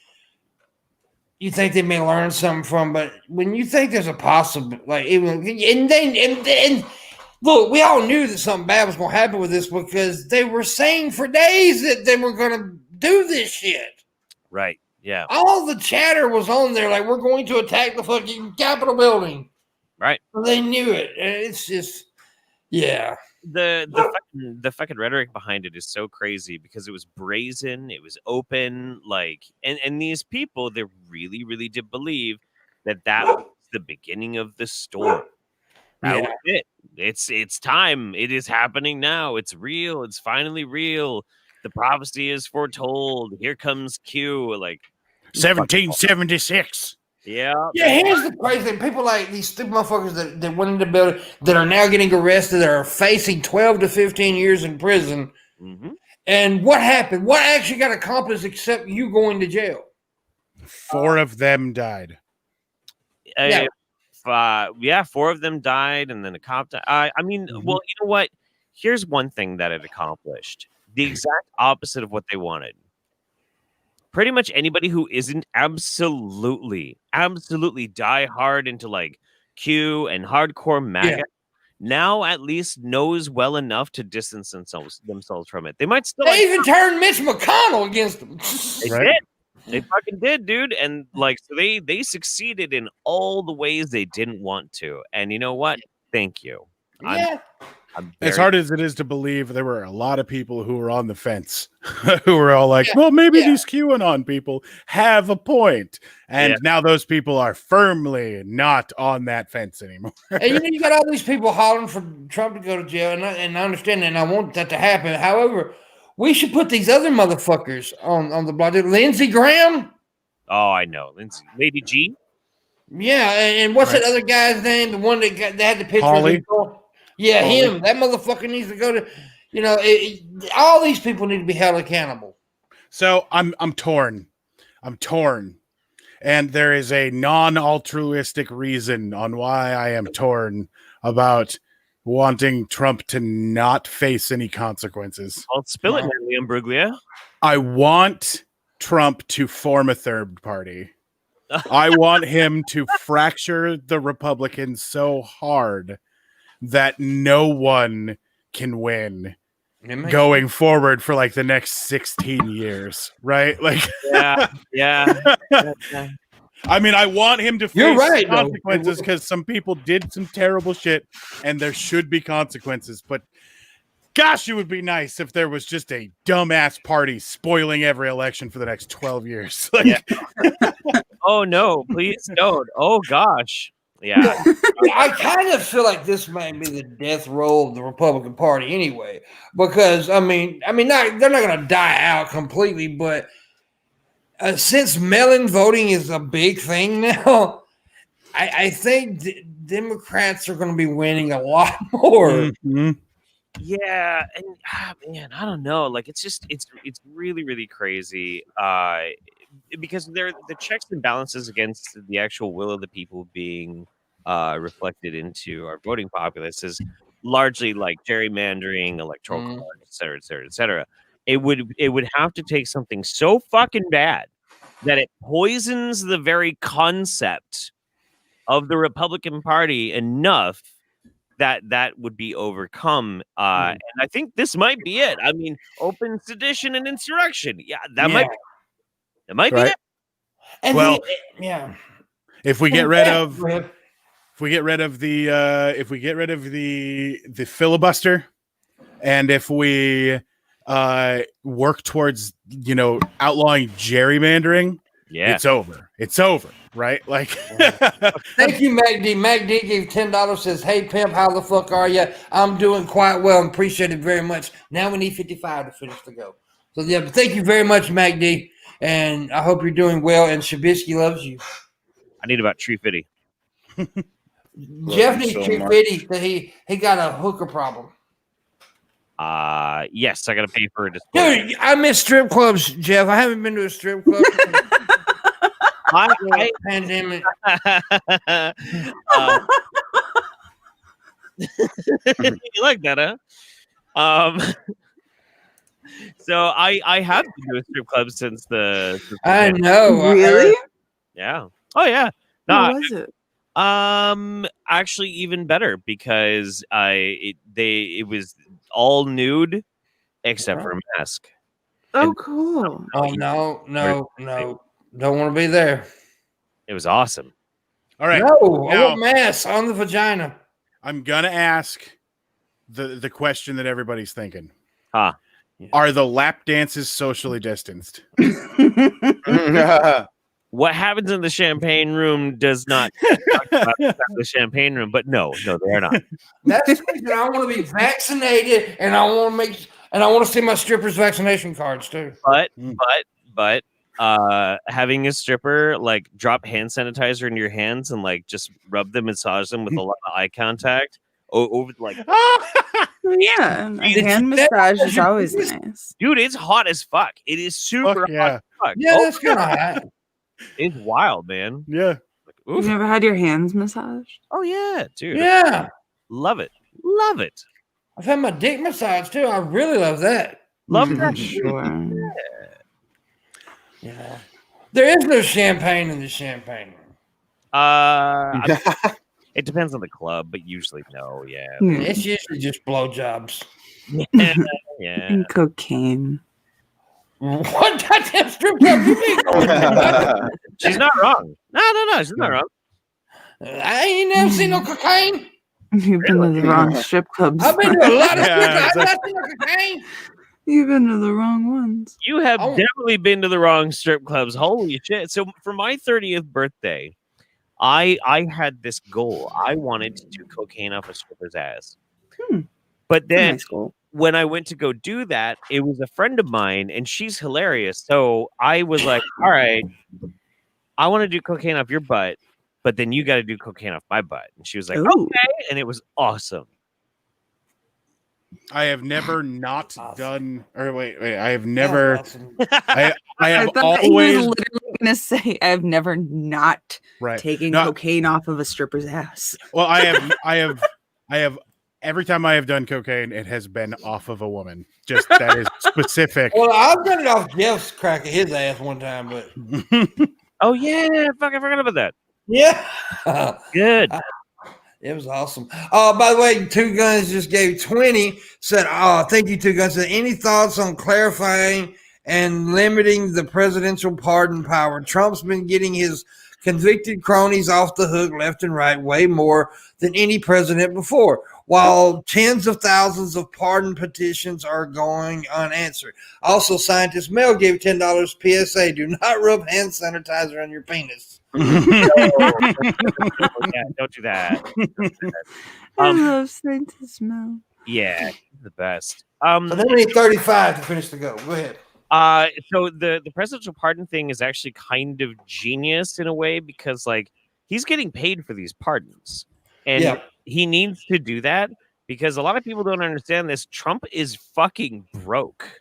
you think they may learn something from, but when you think there's a possible, like even and look, we all knew that something bad was going to happen with this because they were saying for days that they were going to do this shit. right. Yeah. All the chatter was on there, like we're going to attack the fucking Capitol building. Right. They knew it. It's just, yeah. The fucking rhetoric behind it is so crazy because it was brazen, it was open, like, and these people, they really, really did believe that was the beginning of the storm. That was it. It's time. It is happening now. It's real. It's finally real. The prophecy is foretold. Here comes Q. Like 1776. Yeah. Yeah, here's the crazy thing. People like these stupid motherfuckers that went into the building that are now getting arrested, that are facing 12 to 15 years in prison. Mm-hmm. And what happened? What actually got accomplished except you going to jail? 4 of them died. Yeah, 4 of them died, and then a cop died. I mean, well, you know what? Here's one thing that it accomplished. The exact opposite of what they wanted. Pretty much anybody who isn't absolutely die hard into like Q and hardcore MAGA now at least knows well enough to distance themselves from it. They might still even turned Mitch McConnell against them. They did. They fucking did, dude. And like, so they succeeded in all the ways they didn't want to. And you know what? Thank you. Yeah. As hard as it is to believe, there were a lot of people who were on the fence, who were all like, well, maybe these QAnon people have a point. And now those people are firmly not on that fence anymore. And you got all these people hollering for Trump to go to jail, and I understand that, and I want that to happen. However, we should put these other motherfuckers on the block. Lindsey Graham. Oh, I know. Lady G. Yeah, and what's that other guy's name? The one that had the picture Pauly. of him. That motherfucker needs to go to, all these people need to be held accountable. So I'm torn. And there is a non-altruistic reason on why I am torn about wanting Trump to not face any consequences. I'll spill it, Liam Bruglia. I want Trump to form a third party. I want him to fracture the Republicans so hard that no one can win going forward for like the next 16 years, right? Like, yeah. I mean, I want him to face consequences because some people did some terrible shit and there should be consequences. But gosh, it would be nice if there was just a dumbass party spoiling every election for the next 12 years. Like, oh, no, please don't. Oh, gosh. Yeah. I kind of feel like this might be the death roll of the Republican Party anyway, because they're not going to die out completely, but since mail-in voting is a big thing now, I think Democrats are going to be winning a lot more. mm-hmm. Yeah, and man, I don't know. Like, it's really, really crazy. Because the checks and balances against the actual will of the people being reflected into our voting populace is largely like gerrymandering, electoral college, et cetera, et cetera, et cetera. it would have to take something so fucking bad that it poisons the very concept of the Republican Party enough that would be overcome. And I think this might be it. I mean, open sedition and insurrection. Yeah, that might be it. And Well, yeah. If we get rid of Go ahead. the filibuster, and if we work towards outlawing gerrymandering, it's over. It's over, right? Like, Thank you, MacD. MacD gave $10. Says, "Hey Pimp, how the fuck are you? I'm doing quite well and appreciate it very much. Now we need 55 to finish the go." So yeah, but thank you very much, MacD, and I hope you're doing well. And Shabisky loves you. I need about Tree Fitty. Jeff needs Tree Fitty. He got a hooker problem. Yes, I gotta pay for a display. Dude, I miss strip clubs, Jeff. I haven't been to a strip club. Pandemic. You like that, huh? So I have been to a strip club since the I know. Really? Yeah. Oh yeah. How was it? Actually even better because it was all nude except for a mask. Oh, cool. Oh no. Don't want to be there. It was awesome. all right. No, I Now- want mass on the vagina. I'm gonna ask the question that everybody's thinking. Huh. Are the lap dances socially distanced? What happens in the champagne room does not talk about the champagne room, but no, they are not. That's the reason I want to be vaccinated, and I want to see my strippers' vaccination cards too. But having a stripper like drop hand sanitizer in your hands and like just rub them, massage them with a lot of eye contact over like, Yeah, a hand massage is always nice. dude, it's hot as fuck. It is super Fuck yeah. hot as fuck. Yeah, Oh, that's kind of hot. it's wild, man. Yeah. You've never had your hands massaged? Oh yeah, dude. Yeah, Love it. I've had my dick massaged too. I really love that. Love that. Sure. Yeah, there is no champagne in the champagne room. It depends on the club, but usually no. Yeah. Yeah. It's usually just blowjobs. Yeah. And cocaine. What goddamn strip club you mean? She's not wrong. No, she's not wrong. I ain't never seen no cocaine. You've been to the wrong strip clubs. I've been to a lot of strip Yeah, clubs. I've not seen no cocaine. You've been to the wrong ones. You have Oh. definitely been to the wrong strip clubs. Holy shit. So for my 30th birthday, I had this goal. I wanted to do cocaine off a stripper's ass. But then Nice goal. when I went to go do that, it was a friend of mine and she's hilarious. So I was like, all right, I want to do cocaine off your butt, but then you got to do cocaine off my butt. And she was like, Ooh. okay. And it was awesome. I have never not done. Or wait. I have That's never. awesome. I have thought he was always. literally gonna say, "I've never not Right. taken No. cocaine off of a stripper's ass." Well, I have. Every time I have done cocaine, it has been off of a woman. Just that is specific. Well, I've done it off Jeff's crack of his ass one time, but Oh, yeah. Fuck, I forgot about that. yeah. Good. It was awesome. By the way, Two Guns just gave 20. Said, thank you, Two Guns. Said, any thoughts on clarifying and limiting the presidential pardon power? Trump's been getting his convicted cronies off the hook left and right way more than any president before, while tens of thousands of pardon petitions are going unanswered. Also, scientist Mel gave $10 PSA. Do not rub hand sanitizer on your penis. Yeah, don't do that. I love scientist Mel. Yeah, the best. So then we need 35 to finish the go. Go ahead. So the presidential pardon thing is actually kind of genius in a way because like he's getting paid for these pardons, and Yeah. he needs to do that because a lot of people don't understand this. Trump is fucking broke.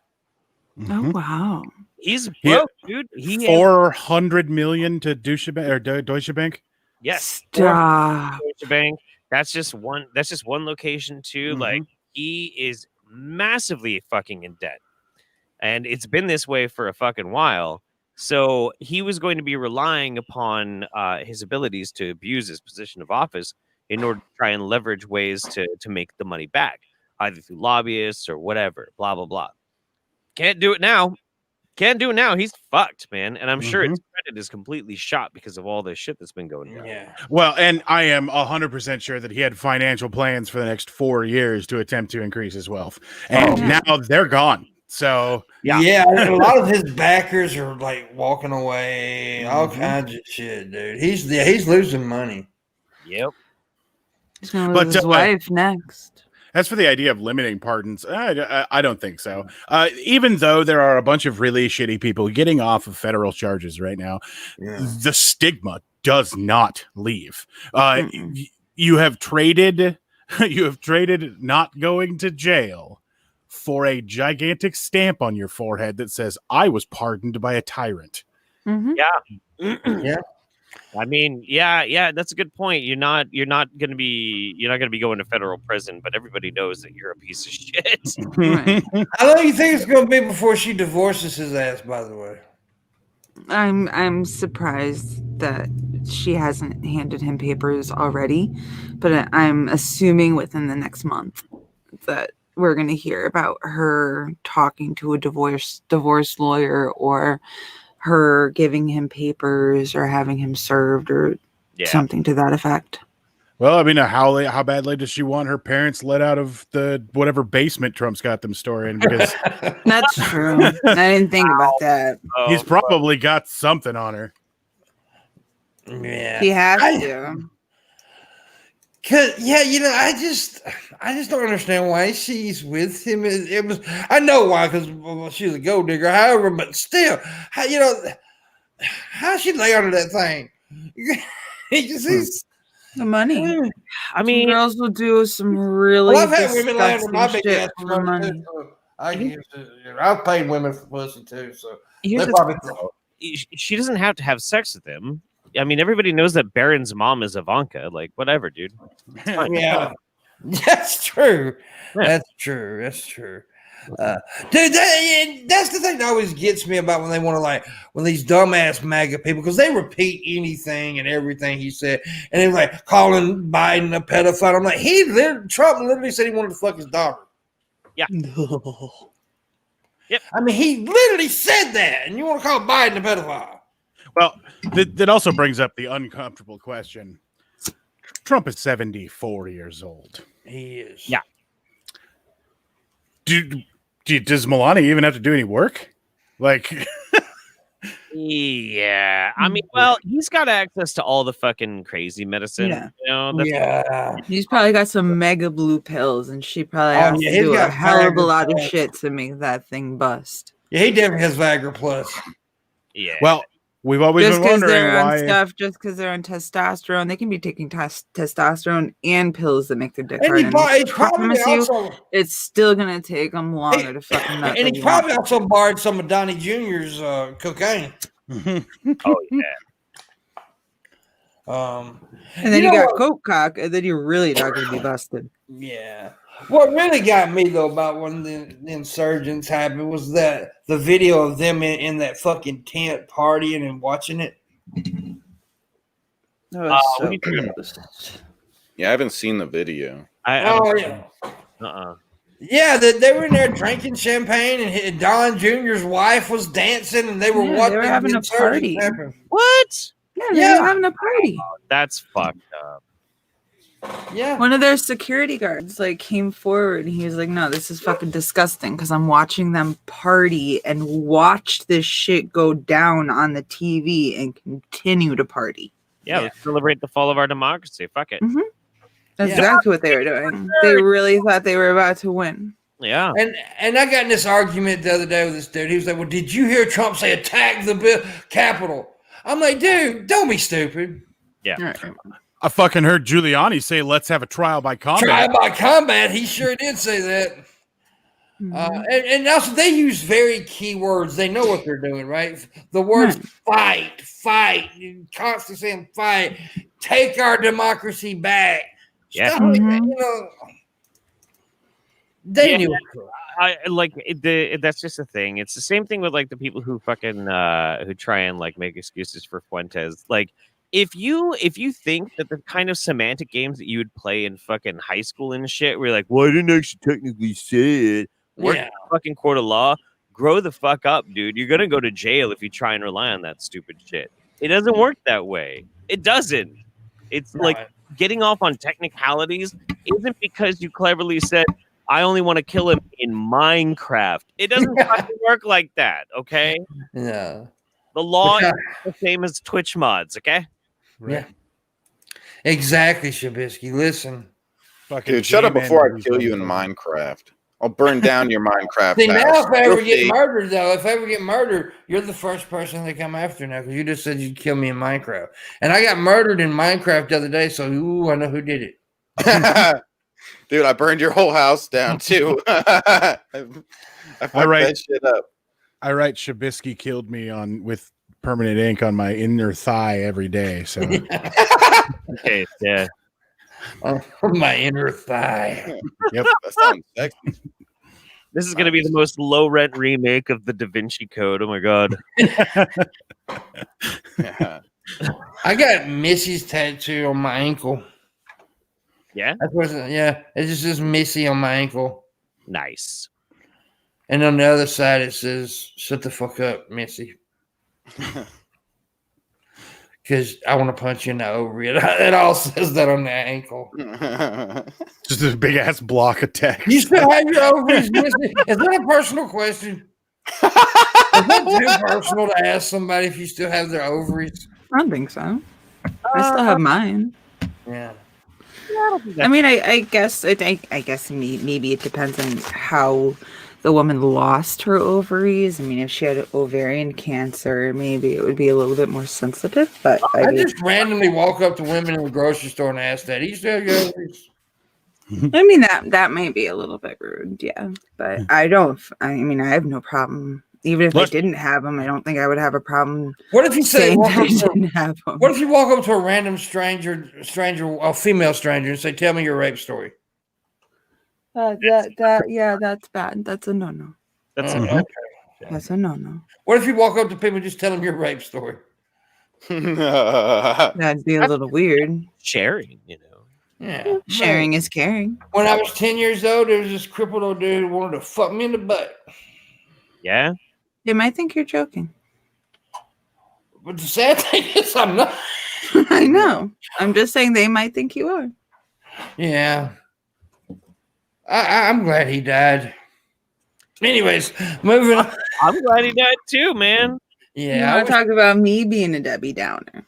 Oh wow. He's He- broke, dude. He 400 million to Deutsche Bank. yes, Stop. Deutsche Bank. That's just one location too. Mhm. Like he is massively fucking in debt. And it's been this way for a fucking while. So he was going to be relying upon his abilities to abuse his position of office in order to try and leverage ways to make the money back, either through lobbyists or whatever, blah, blah, blah. Can't do it now. Can't do it now. He's fucked, man. And I'm sure his credit is completely shot because of all this shit that's been going down. Yeah. Well, and I am 100% sure that he had financial plans for the next 4 years to attempt to increase his wealth. And now they're gone. So, yeah, a lot of his backers are like walking away, all kinds of shit, dude. He's losing money. Yep. He's gonna lose his wife next. As for the idea of limiting pardons, I don't think so. Even though there are a bunch of really shitty people getting off of federal charges right now, the stigma does not leave. You have traded not going to jail for a gigantic stamp on your forehead that says, "I was pardoned by a tyrant." Yeah. I mean, yeah, that's a good point. You're not gonna be going to federal prison, but everybody knows that you're a piece of shit. Right. How long do you think it's gonna be before she divorces his ass, by the way? I'm surprised that she hasn't handed him papers already, but I'm assuming within the next month that we're going to hear about her talking to a divorce lawyer, or her giving him papers or having him served or something to that effect. Well, I mean, how badly does she want her parents let out of the whatever basement Trump's got them storing? Because that's true. I didn't think about that. He's probably got something on her. Yeah, he has to. I just don't understand why she's with him. It was, I know why, because she's a gold digger. However, but still, how she lay under that thing? He's the money. I mean, some girls will do some really. Well, I've had women lay under my big ass for the money. I've paid women for pussy too, so she doesn't have to have sex with him. I mean, everybody knows that Barron's mom is Ivanka. Like, whatever, dude. Yeah, that's true. Yeah. That's true. Dude, that's the thing that always gets me about when they want to when these dumbass MAGA people, because they repeat anything and everything he said, and they're like calling Biden a pedophile. I'm like, Trump literally said he wanted to fuck his daughter. Yeah. Yep. I mean, he literally said that, and you want to call Biden a pedophile? Well, that also brings up the uncomfortable question. Trump is 74 years old. He is. Yeah. Does Melania even have to do any work? Yeah. I mean, well, he's got access to all the fucking crazy medicine. Yeah. You know, He's probably got some mega blue pills, and she probably has to do a hell of a lot of shit to make that thing bust. Yeah, he definitely has Viagra Plus. Yeah. Well, we've always been wondering why. Just because they're on testosterone, they can be taking testosterone and pills that make their dick hard. It's still gonna take them longer to fucking nut. And he probably also borrowed some of Donnie Jr.'s cocaine. Oh yeah. And then you got coke cock, and then you're really not gonna be busted. Yeah. What really got me though about when the insurgents happened was that the video of them in that fucking tent partying and watching it. Yeah, I haven't seen the video. Yeah. Yeah, they were in there drinking champagne, and Don Jr.'s wife was dancing, and they were watching. They were having a party. Happen. What? Yeah, they were having a party. Oh, that's fucked up. Yeah. One of their security guards came forward, and he was like, "No, this is fucking disgusting because I'm watching them party and watch this shit go down on the TV and continue to party." Yeah, let's celebrate the fall of our democracy. Fuck it. Mm-hmm. That's exactly what they were doing. They really thought they were about to win. Yeah. And I got in this argument the other day with this dude. He was like, "Well, did you hear Trump say attack the Capitol?" I'm like, "Dude, don't be stupid." Yeah. Right. I fucking heard Giuliani say, "Let's have a trial by combat." Trial by combat. He sure did say that. Mm-hmm. And also, they use very key words. They know what they're doing, right? The words fight, constantly saying fight, take our democracy back. Yeah. Stuff like that, They Yeah. knew it. I like that's just a thing. It's the same thing with like the people who fucking who try and like make excuses for Fuentes. Like if you think that the kind of semantic games that you would play in fucking high school and shit, where you're like, well, I didn't actually technically say it. Work in the fucking court of law. Grow the fuck up, dude. You're gonna go to jail if you try and rely on that stupid shit. It doesn't work that way. It doesn't. It's like getting off on technicalities isn't because you cleverly said, I only want to kill him in Minecraft. It doesn't fucking work like that, okay? Yeah. The law is the same as Twitch mods, okay? Right. Yeah. Exactly, Shabisky. Listen. Fucking Dude, shut up before I G-Man kill you in motherfucker. Minecraft. I'll burn down your Minecraft See, house. now if I ever You'll get see. murdered, though, if I ever get murdered, you're the first person they come after now because you just said you'd kill me in Minecraft. And I got murdered in Minecraft the other day, so I know who did it. Dude, I burned your whole house down too. I fucked that shit up. I write Shabisky killed me with permanent ink on my inner thigh every day. So Okay, yeah. My inner thigh. yep. That sounds sexy. This is gonna be the most low rent remake of the Da Vinci Code. Oh my god. Yeah. I got Missy's tattoo on my ankle. Yeah? That's what, yeah, it just says Missy on my ankle. Nice. And on the other side, it says, shut the fuck up, Missy. Because I want to punch you in the ovary. It all says that on the ankle. Just a big ass block of text. You still have your ovaries, Missy? Is that a personal question? Is that too personal to ask somebody if you still have their ovaries? I don't think so. I still have mine. Yeah. I mean, I guess maybe it depends on how the woman lost her ovaries. I mean, if she had ovarian cancer, maybe it would be a little bit more sensitive. But I just randomly walk up to women in the grocery store and ask that. Do you still have your ovaries? I mean, that might be a little bit rude, yeah. But I don't. I mean, I have no problem. Even if I didn't have them, I don't think I would have a problem. What if you say saying walk that I up to, didn't have them? what if you walk up to a random stranger, a female stranger, and say, "Tell me your rape story"? Yeah, that's bad. That's a no. That's Okay. That's a no. What if you walk up to people and just tell them your rape story? That'd be a little weird. sharing, you know. Yeah. Sharing is caring. When I was 10 years old, there was this crippled old dude who wanted to fuck me in the butt. Yeah. They might think you're joking. But the sad thing is, I'm not. I know. I'm just saying they might think you are. Yeah. I'm glad he died. Anyways, moving on. I'm glad he died too, man. Yeah. I want to talk about me being a Debbie Downer.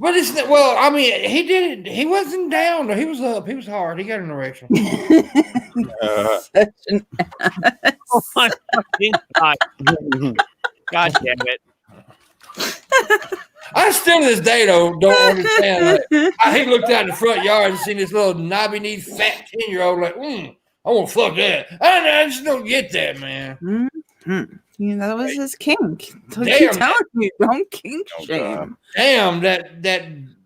But it's not, well, I mean, he did it. He wasn't down. Though. He was up. He was hard. He got an erection. Such an Oh my fucking god. God damn it. I still to this day, though, don't understand. Like, he looked out in the front yard and seen this little knobby-kneed fat 10-year-old like, I want to fuck that. I just don't get that, man. Mm-hmm. Yeah, that was his kink. So Damn. keep telling me, don't kink shame. Damn, that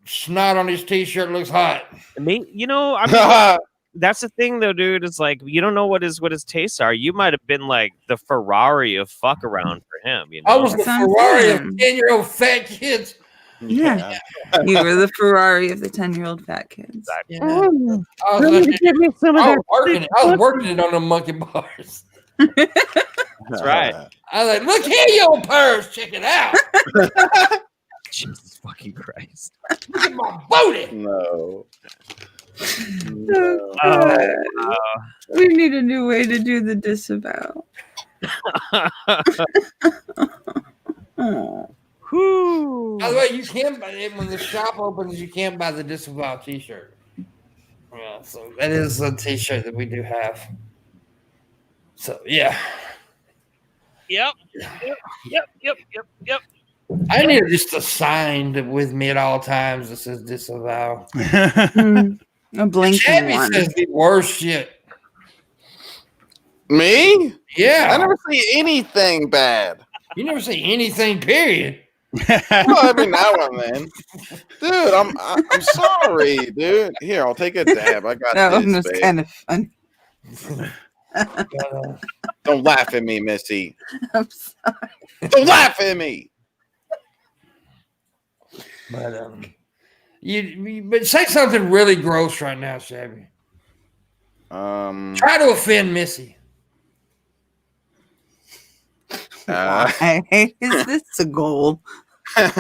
snot on his t-shirt looks hot. I mean, I mean, that's the thing though, dude. It's like you don't know what his tastes are. You might have been like the Ferrari of fuck around for him. You know? I was the That's what I'm Ferrari of saying. 10-year-old fat kids. Yeah. You were the Ferrari of the 10-year-old fat kids. Yeah. I was working it on the monkey bars. That's right. I was like, look here, you old purse. Check it out. Jesus fucking Christ. Look at my booty. No. We need a new way to do the disavow. Whew. By the way, you can buy it when the shop opens. You can buy the disavow T-shirt. Yeah, so that is a T-shirt that we do have. So yeah, Yep. I need just a sign with me at all times that says disavow. A blinking Shabby one. says the worst shit. Me? Yeah, I never see anything bad. you never say anything. Period. Well, every now and then, dude. I'm sorry, dude. Here, I'll take a dab. I got That one this, was babe. kind of fun. Don't laugh at me, Missy. I'm sorry. Don't laugh at me. But but say something really gross right now, Shabby. Try to offend Missy. Why is this a goal? How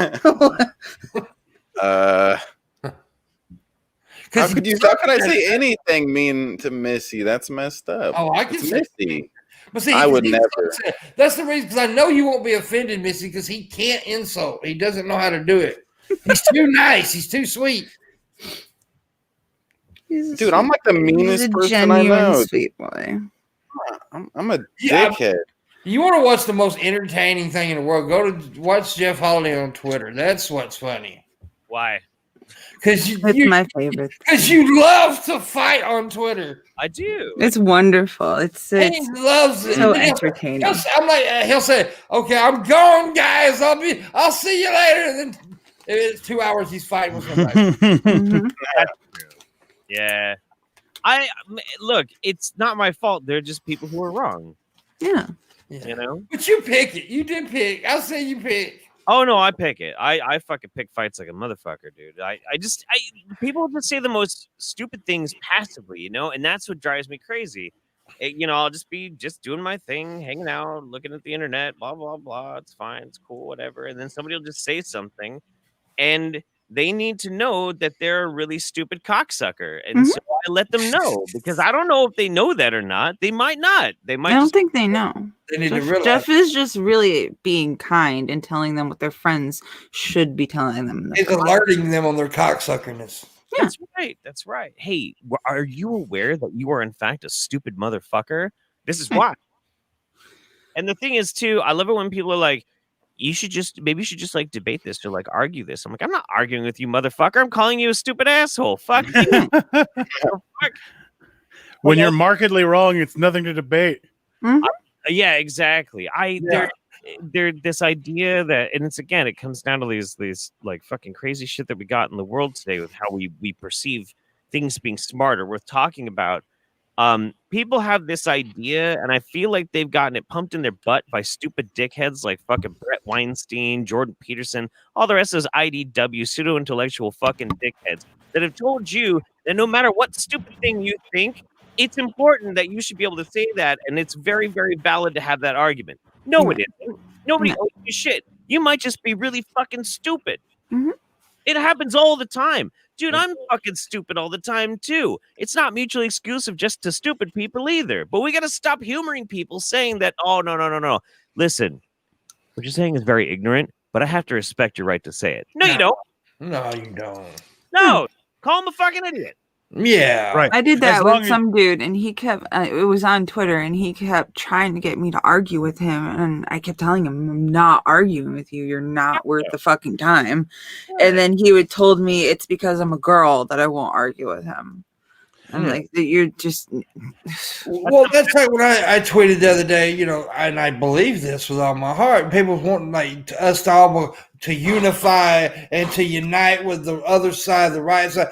could I say anything mean to Missy? That's messed up. Oh, I can it's say Missy. But see, I would never. That's the reason, because I know you won't be offended, Missy, because he can't insult. He doesn't know how to do it. He's too nice. He's too sweet. Dude, I'm like the meanest person I know. Sweet boy. I'm a dickhead. You want to watch the most entertaining thing in the world? Go to watch Jeff Holiday on Twitter. That's what's funny. Why? It's my favorite. Because you love to fight on Twitter. I do. It's wonderful. It's he loves it. So entertaining. I'm like, he'll say, "Okay, I'm gone, guys. I'll see you later." And then it's 2 hours he's fighting with somebody. Mm-hmm. Yeah. Look, it's not my fault. They're just people who are wrong. Yeah. You know? But you pick it. You did pick. I'll say you pick. Oh no, I pick it. I fucking pick fights like a motherfucker, dude. People just say the most stupid things passively, you know, and that's what drives me crazy. I'll just be doing my thing, hanging out, looking at the internet, blah blah blah. It's fine, it's cool, whatever. And then somebody will just say something, and they need to know that they're a really stupid cocksucker, and so I let them know, because I don't know if they know that or not. They might not. They might. I don't think they know. They need to realize. Jeff is just really being kind and telling them what their friends should be telling them. He's alerting them on their cocksuckerness. Yeah. That's right. That's right. Hey, are you aware that you are in fact a stupid motherfucker? This is why. And the thing is, too, I love it when people are like, maybe you should just like debate this or like argue this. I'm like, I'm not arguing with you, motherfucker. I'm calling you a stupid asshole. Fuck you. Fuck. When you're markedly wrong, it's nothing to debate. Mm-hmm. Yeah, exactly. There this idea that, and it comes down to these like fucking crazy shit that we got in the world today with how we perceive things being smarter, worth talking about. People have this idea, and I feel like they've gotten it pumped in their butt by stupid dickheads like fucking Brett Weinstein, Jordan Peterson, all the rest of those IDW pseudo-intellectual fucking dickheads that have told you that no matter what stupid thing you think, it's important that you should be able to say that, and it's very, very valid to have that argument. No, it isn't. Nobody owes you shit. You might just be really fucking stupid. Mm-hmm. It happens all the time. Dude, I'm fucking stupid all the time, too. It's not mutually exclusive just to stupid people either. But we got to stop humoring people saying that, oh, no. Listen, what you're saying is very ignorant, but I have to respect your right to say it. No, you don't. No, you don't. No, call him a fucking idiot. Yeah. Right. I did that with some dude, and he kept, it was on Twitter, and he kept trying to get me to argue with him, and I kept telling him, I'm not arguing with you. You're not worth the fucking time. And then he would told me it's because I'm a girl that I won't argue with him. I'm like, you're just... Well, that's like what I tweeted the other day, and I believe this with all my heart. People want like us to all to unify and to unite with the other side, the right side.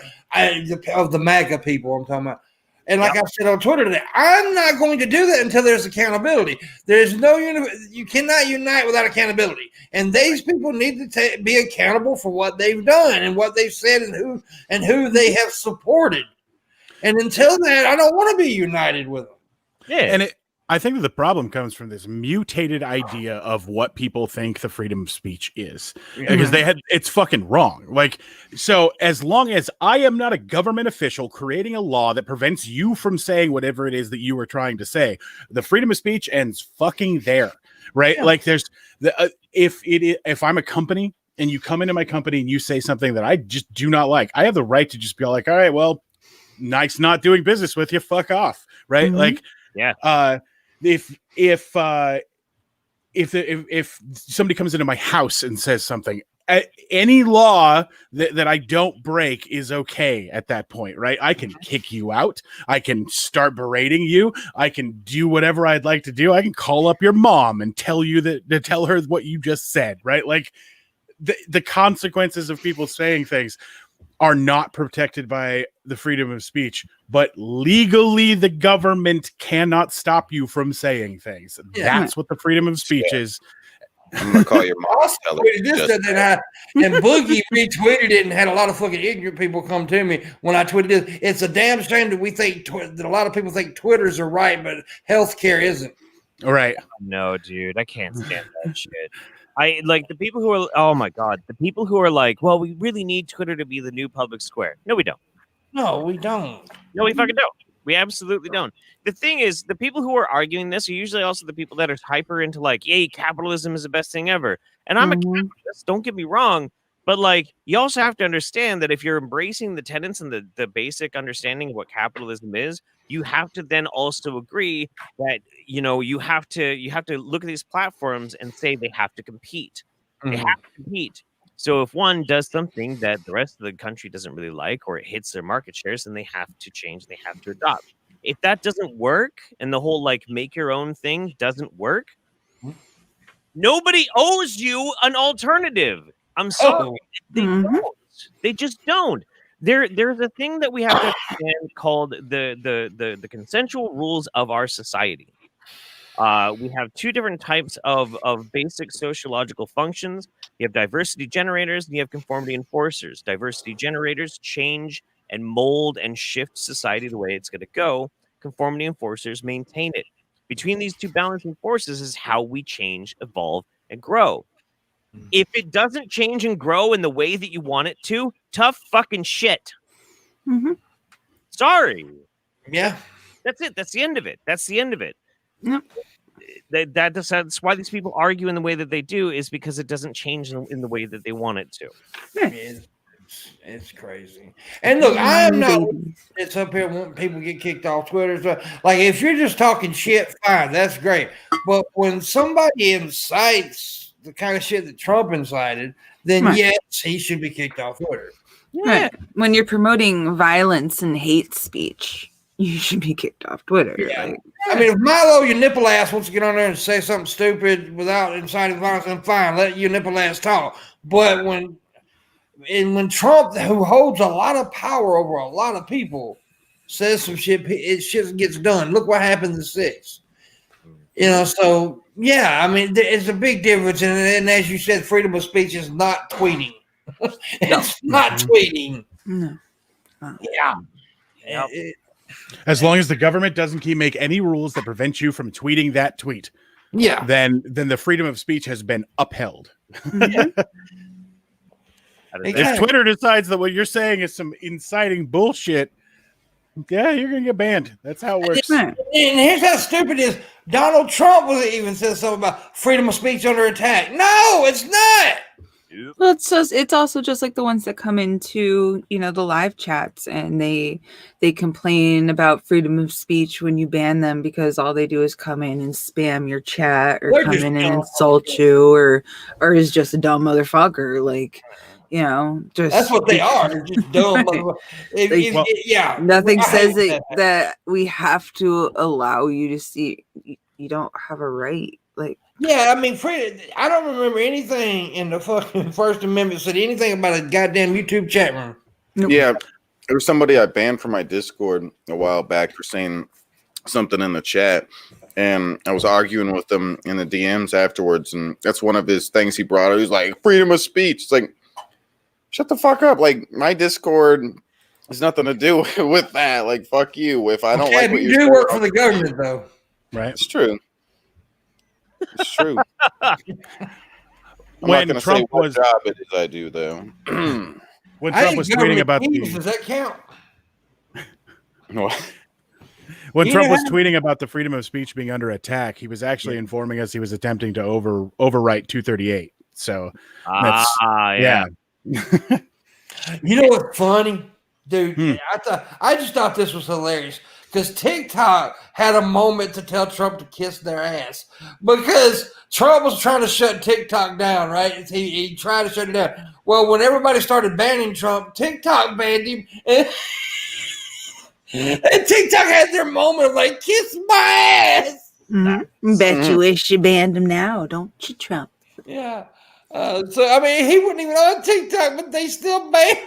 Of the MAGA people I'm talking about. And like I said on Twitter today, I'm not going to do that until there's accountability. There's no you cannot unite without accountability. And these people need to be accountable for what they've done and what they've said and who they have supported. And until that, I don't want to be united with them. Yeah. And I think that the problem comes from this mutated idea of what people think the freedom of speech is, because it's fucking wrong. Like, so as long as I am not a government official creating a law that prevents you from saying whatever it is that you are trying to say, the freedom of speech ends fucking there, right? Yeah. Like, there's if I'm a company and you come into my company and you say something that I just do not like, I have the right to just be like, all right, well, nice not doing business with you, fuck off, right? Mm-hmm. Like, yeah. If somebody comes into my house and says something, any law that I don't break is okay at that point, right? I can kick you out. I can start berating you. I can do whatever I'd like to do. I can call up your mom and tell her what you just said, right? Like the consequences of people saying things are not protected by the freedom of speech, but legally the government cannot stop you from saying things. Yeah. That's what the freedom of speech is. I'm gonna call your mom. Also Tell her tweeted this just that and Boogie retweeted it and had a lot of fucking ignorant people come to me when I tweeted this. It's a damn shame that we think that a lot of people think Twitters are right, but healthcare isn't. All right. No, dude, I can't stand that shit. I like the people who are, oh my God, the people who are like, well, we really need Twitter to be the new public square. No, we don't. No, we don't. No, we fucking don't. We absolutely don't. The thing is, the people who are arguing this are usually also the people that are hyper into like, yay, capitalism is the best thing ever. And I'm a capitalist, don't get me wrong. But like, you also have to understand that if you're embracing the tenets and the basic understanding of what capitalism is, you have to then also agree that, you know, you have to look at these platforms and say they have to compete. They have to compete. So if one does something that the rest of the country doesn't really like, or it hits their market shares, then they have to change. They have to adopt. If that doesn't work, and the whole like make your own thing doesn't work, nobody owes you an alternative. I'm sorry, they don't. They just don't. There's a thing that we have to understand called the consensual rules of our society. We have two different types of basic sociological functions. You have diversity generators and you have conformity enforcers. Diversity generators change and mold and shift society the way it's going to go. Conformity enforcers maintain it. Between these two balancing forces is how we change, evolve, and grow. If it doesn't change and grow in the way that you want it to, tough fucking shit. Sorry. Yeah. That's it. That's the end of it. That's the end of it. Yep. That's why these people argue in the way that they do, is because it doesn't change in the way that they want it to. It's crazy. And look, I am not. It's up here wanting people to get kicked off Twitter. So, like, if you're just talking shit, fine, that's great. But when somebody incites the kind of shit that Trump incited, then yes, he should be kicked off Twitter. Yeah. Right. When you're promoting violence and hate speech, you should be kicked off Twitter. Yeah. Like, I mean, if Milo, your nipple ass, wants to get on there and say something stupid without inciting violence, then fine, let your nipple ass talk. But when Trump, who holds a lot of power over a lot of people, says some shit, shit gets done. Look what happened to 6. You know, so yeah, I mean, it's a big difference. And as you said, freedom of speech is not tweeting. It's not tweeting. no. Yeah. Yep. As long as the government doesn't make any rules that prevent you from tweeting that tweet, Yeah. then the freedom of speech has been upheld. If Twitter decides that what you're saying is some inciting bullshit, yeah, you're gonna get banned. That's how it works. And here's how stupid it is. Donald Trump was even said something about freedom of speech under attack. No, it's not. Well, it's also just like the ones that come into, you know, the live chats and they complain about freedom of speech when you ban them because all they do is come in and spam your chat or They're come just in and dumb. insult you or is just a dumb motherfucker. Like, you know, just That's what they are. They're just dumb. Yeah. Nothing I says hate that we have to allow you to see. You don't have a right. Like, yeah, I mean, I don't remember anything in the fucking First Amendment said anything about a goddamn YouTube chat room. nope. Yeah, there was somebody I banned from my Discord a while back for saying something in the chat, and I was arguing with him in the DMs afterwards, and that's one of his things he brought up. He's like, freedom of speech. It's like, shut the fuck up. Like, my Discord has nothing to do with that. Like, fuck you. If I don't like what you you're do saying, work for the government, though. Right? it's true. It's true. I'm When not going to say Trump what was job it is I do, though. when I Trump think was tweeting government about keys, does that count? when You Trump know was how- tweeting about the freedom of speech being under attack, he was actually informing us he was attempting to overwrite 238. So yeah. You know what's funny, dude? I just thought this was hilarious because TikTok had a moment to tell Trump to kiss their ass because Trump was trying to shut TikTok down, right? He tried to shut it down. Well, when everybody started banning Trump, TikTok banned him, and TikTok had their moment of like, kiss my ass. Bet you wish you banned him now, don't you, Trump? Yeah. So I mean, he wasn't even on TikTok, but they still banned.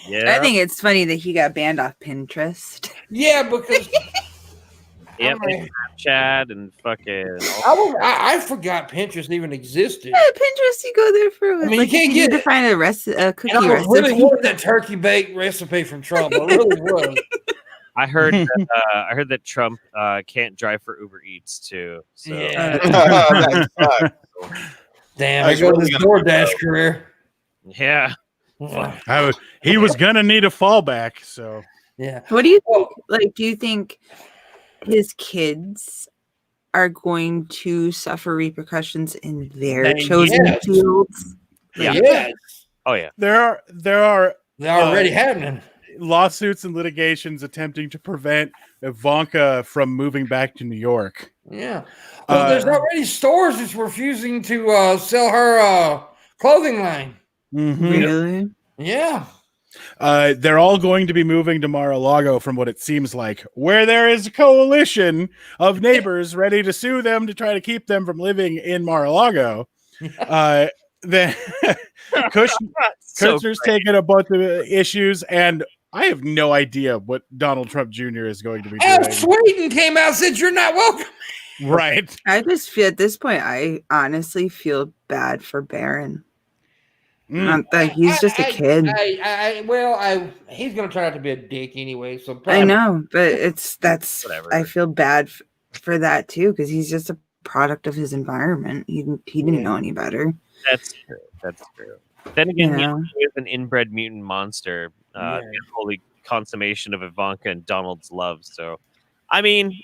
Yeah. I think it's funny that he got banned off Pinterest. Yeah, because Yep, I mean, and Snapchat and fucking. I forgot Pinterest even existed. Yeah, Pinterest, you go there for I mean, you like can't if you get need to it. find a cookie And I recipe. really wanted that turkey bake recipe from Trump. I really was. I heard that Trump can't drive for Uber Eats too. So Yeah. That sucks. Damn, I I go was this really DoorDash career. yeah. He was gonna need a fallback, so Yeah. What do you think? Well, Like, do you think his kids are going to suffer repercussions in their chosen yes. fields? Yeah. Yes. Oh yeah. there are They're already happening. lawsuits and litigations attempting to prevent Ivanka from moving back to New York. Yeah. Well, there's already stores that's refusing to sell her clothing line. Mhm. Really? Yeah. They're all going to be moving to Mar-a-Lago, from what it seems like, where there is a coalition of neighbors ready to sue them to try to keep them from living in Mar-a-Lago. Then Kushner's taken a bunch of issues, and I have no idea what Donald Trump Jr. is going to be Al doing. Sweden came out and said, "You're not welcome." Right. I just feel at this point, I honestly feel bad for Barron. Like he's just a kid. He's going to turn out to be a dick anyway. So I probably, know, but that's Whatever. I feel bad for that too because he's just a product of his environment. He didn't know any better. That's true. That's true. Then again, Yeah. he is an inbred mutant monster. The holy consummation of Ivanka and Donald's love. So, I mean,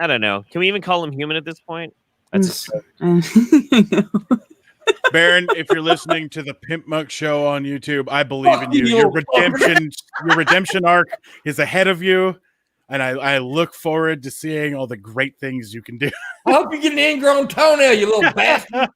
I don't know. Can we even call him human at this point? That's Baron, if you're listening to the Pimpmunk show on YouTube, I believe in you. you, Your you redemption arc is ahead of you, and I look forward to seeing all the great things you can do. I hope you get an ingrown toenail, you little bastard.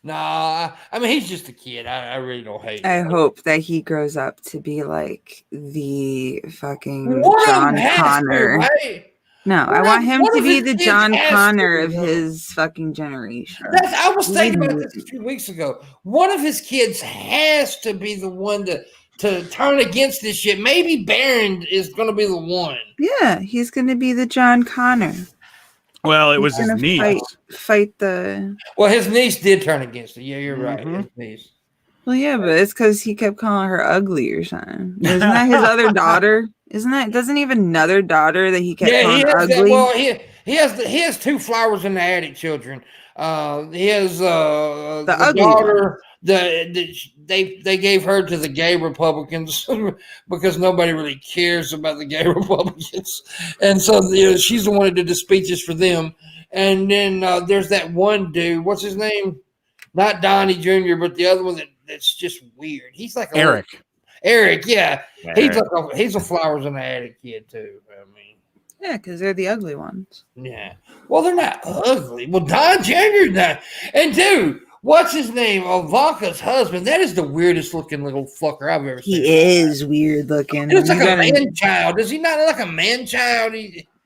Nah, I mean he's just a kid. I really don't hate I him. hope that he grows up to be like the fucking One of John them has to, Connor. right? No, I One want of- him one to of be his the kids John has Connor to, of though. his fucking generation. I was thinking about Mhm. this a few weeks ago. One of his kids has to be the one to turn against this shit. Maybe Barron is going to be the one. Yeah, he's gonna be the John Connor. Well, it was He's his gonna niece. Fight the. Well, his niece did turn against it. Yeah, you're right. Mhm. His niece. Well, yeah, but it's because he kept calling her ugly or something. Isn't that his other daughter? Doesn't he have another daughter that he kept Yeah, calling he has ugly? that. Well, he has two flowers in the attic children. He has the ugly daughter. They gave her to the gay Republicans because nobody really cares about the gay Republicans, and so she's the one that did the speeches for them. And then there's that one dude. What's his name? Not Donnie Jr., but the other one that's just weird. He's like Eric. Eric, yeah. Eric. He's a flowers in the attic kid too. I mean, Yeah, because they're the ugly ones. yeah. Well, they're not ugly. Well, Don Jr.'s not. And dude, what's his name? Ivanka's husband. That is the weirdest looking little fucker I've ever seen. He is weird looking. He looks like You a gotta- man child. Does he not look like a man child?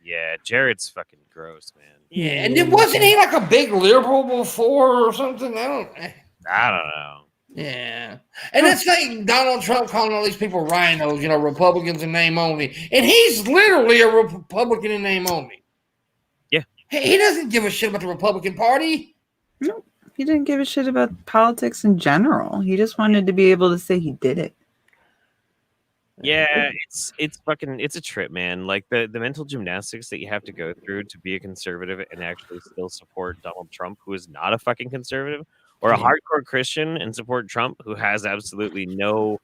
Yeah, Jared's fucking gross, man. Yeah. And then wasn't he like a big liberal before or something? I don't know. Yeah. And it's like Donald Trump calling all these people rhinos, Republicans in name only. And he's literally a Republican in name only. Yeah. He doesn't give a shit about the Republican Party. Nope. He didn't give a shit about politics in general. He just wanted to be able to say he did it. Yeah, it's a trip, man. Like the mental gymnastics that you have to go through to be a conservative and actually still support Donald Trump, who is not a fucking conservative, or a hardcore Christian and support Trump, who has absolutely no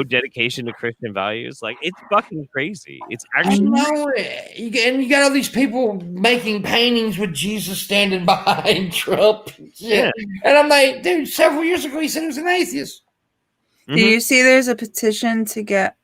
dedication to Christian values. Like, it's fucking crazy. It's I actually know it. And you got all these people making paintings with Jesus standing behind Trump. Yeah. And I'm like, dude, several years ago he said he was an atheist. Do you see there's a petition to get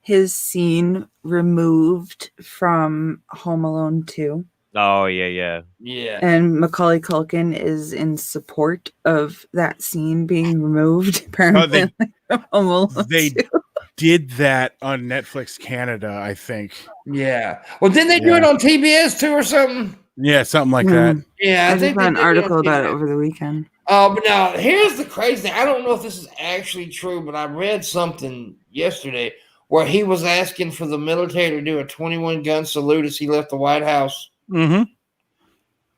his scene removed from Home Alone 2? Oh yeah. Yeah. And Macaulay Culkin is in support of that scene being removed permanently from Home Alone They 2. did that on Netflix Canada, I think. Yeah. Well, didn't they do it on TBS too or something? Yeah, something like that. Yeah, I just think saw an they article did about it that. over the weekend. But now here's the crazy thing. I don't know if this is actually true, but I read something yesterday where he was asking for the military to do a 21 gun salute as he left the White House. Mm-hmm.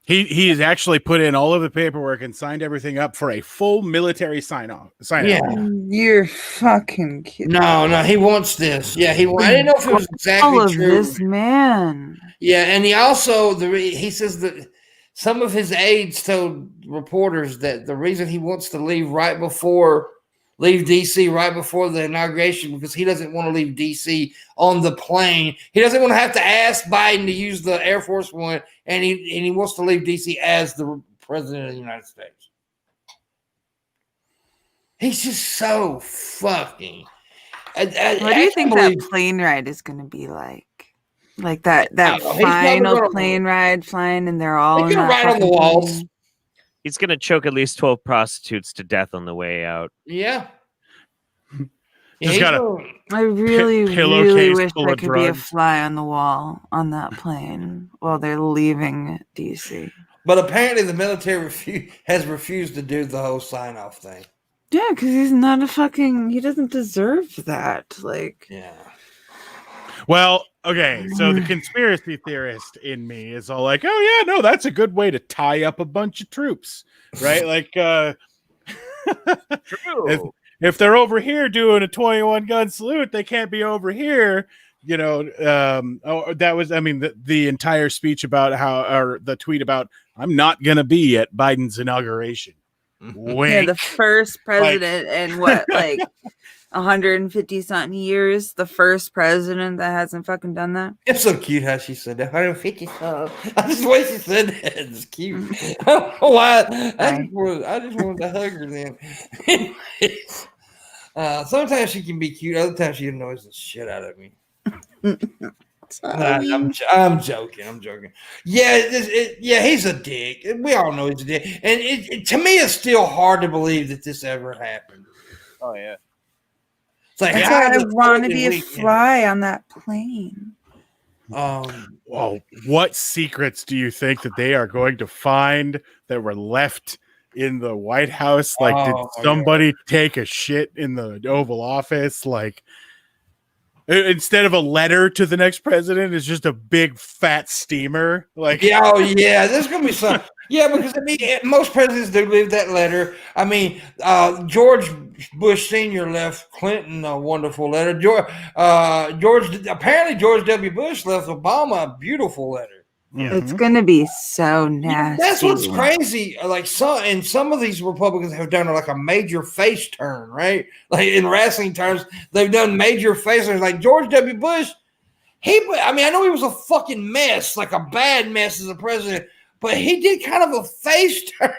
He has actually put in all of the paperwork and signed everything up for a full military sign off. Yeah. You're fucking kidding. No, he wants this. Yeah, I didn't know if it was exactly All of true. this, man. Yeah, and he also he says that some of his aides told reporters that the reason he wants to leave DC right before the inauguration because he doesn't want to leave DC on the plane. He doesn't want to have to ask Biden to use the Air Force One, and he wants to leave DC as the president of the United States. He's just so fucking. What do you think that plane ride is going to be like? Like that final plane ride flying, and they're all gonna ride on the walls. Plane. He's gonna choke at least 12 prostitutes to death on the way out. Yeah. Just got I really wish full I of could be a drugs. fly on the wall on that plane while they're leaving DC. But apparently the military has refused to do the whole sign-off thing. Yeah, because he's not he doesn't deserve that. Like, yeah. Well, okay, so the conspiracy theorist in me is all like, oh yeah, no, that's a good way to tie up a bunch of troops, right? Like, if they're over here doing a 21 gun salute, they can't be over here. You know, that was, I mean, the entire speech about or the tweet about, I'm not going to be at Biden's inauguration. Wink. Yeah, the first president in what, like 150 something years, the first president that hasn't fucking done that. It's so cute how she said that. 150 something. I just the way she said that. It's cute. I don't know why. I just wanted to hug her then. Anyways, sometimes she can be cute. Other times she annoys the shit out of me. I'm joking. Yeah, he's a dick. We all know he's a dick. And to me, it's still hard to believe that this ever happened. Oh, yeah. It's like, that's why I want to be a fly on that plane. Well, what secrets do you think that they are going to find that were left in the White House? Like, did somebody take a shit in the Oval Office? Like, instead of a letter to the next president, it's just a big fat steamer. Like, there's gonna be some. Yeah, because I mean, most presidents do leave that letter. I mean, George Bush Sr. left Clinton a wonderful letter. Apparently George W. Bush left Obama a beautiful letter. It's gonna be so nasty. That's what's crazy. Like some of these Republicans have done like a major face turn, right? Like in wrestling terms, they've done major face turns. Like George W. Bush, I know he was a fucking mess, like a bad mess as a president, but he did kind of a face turn.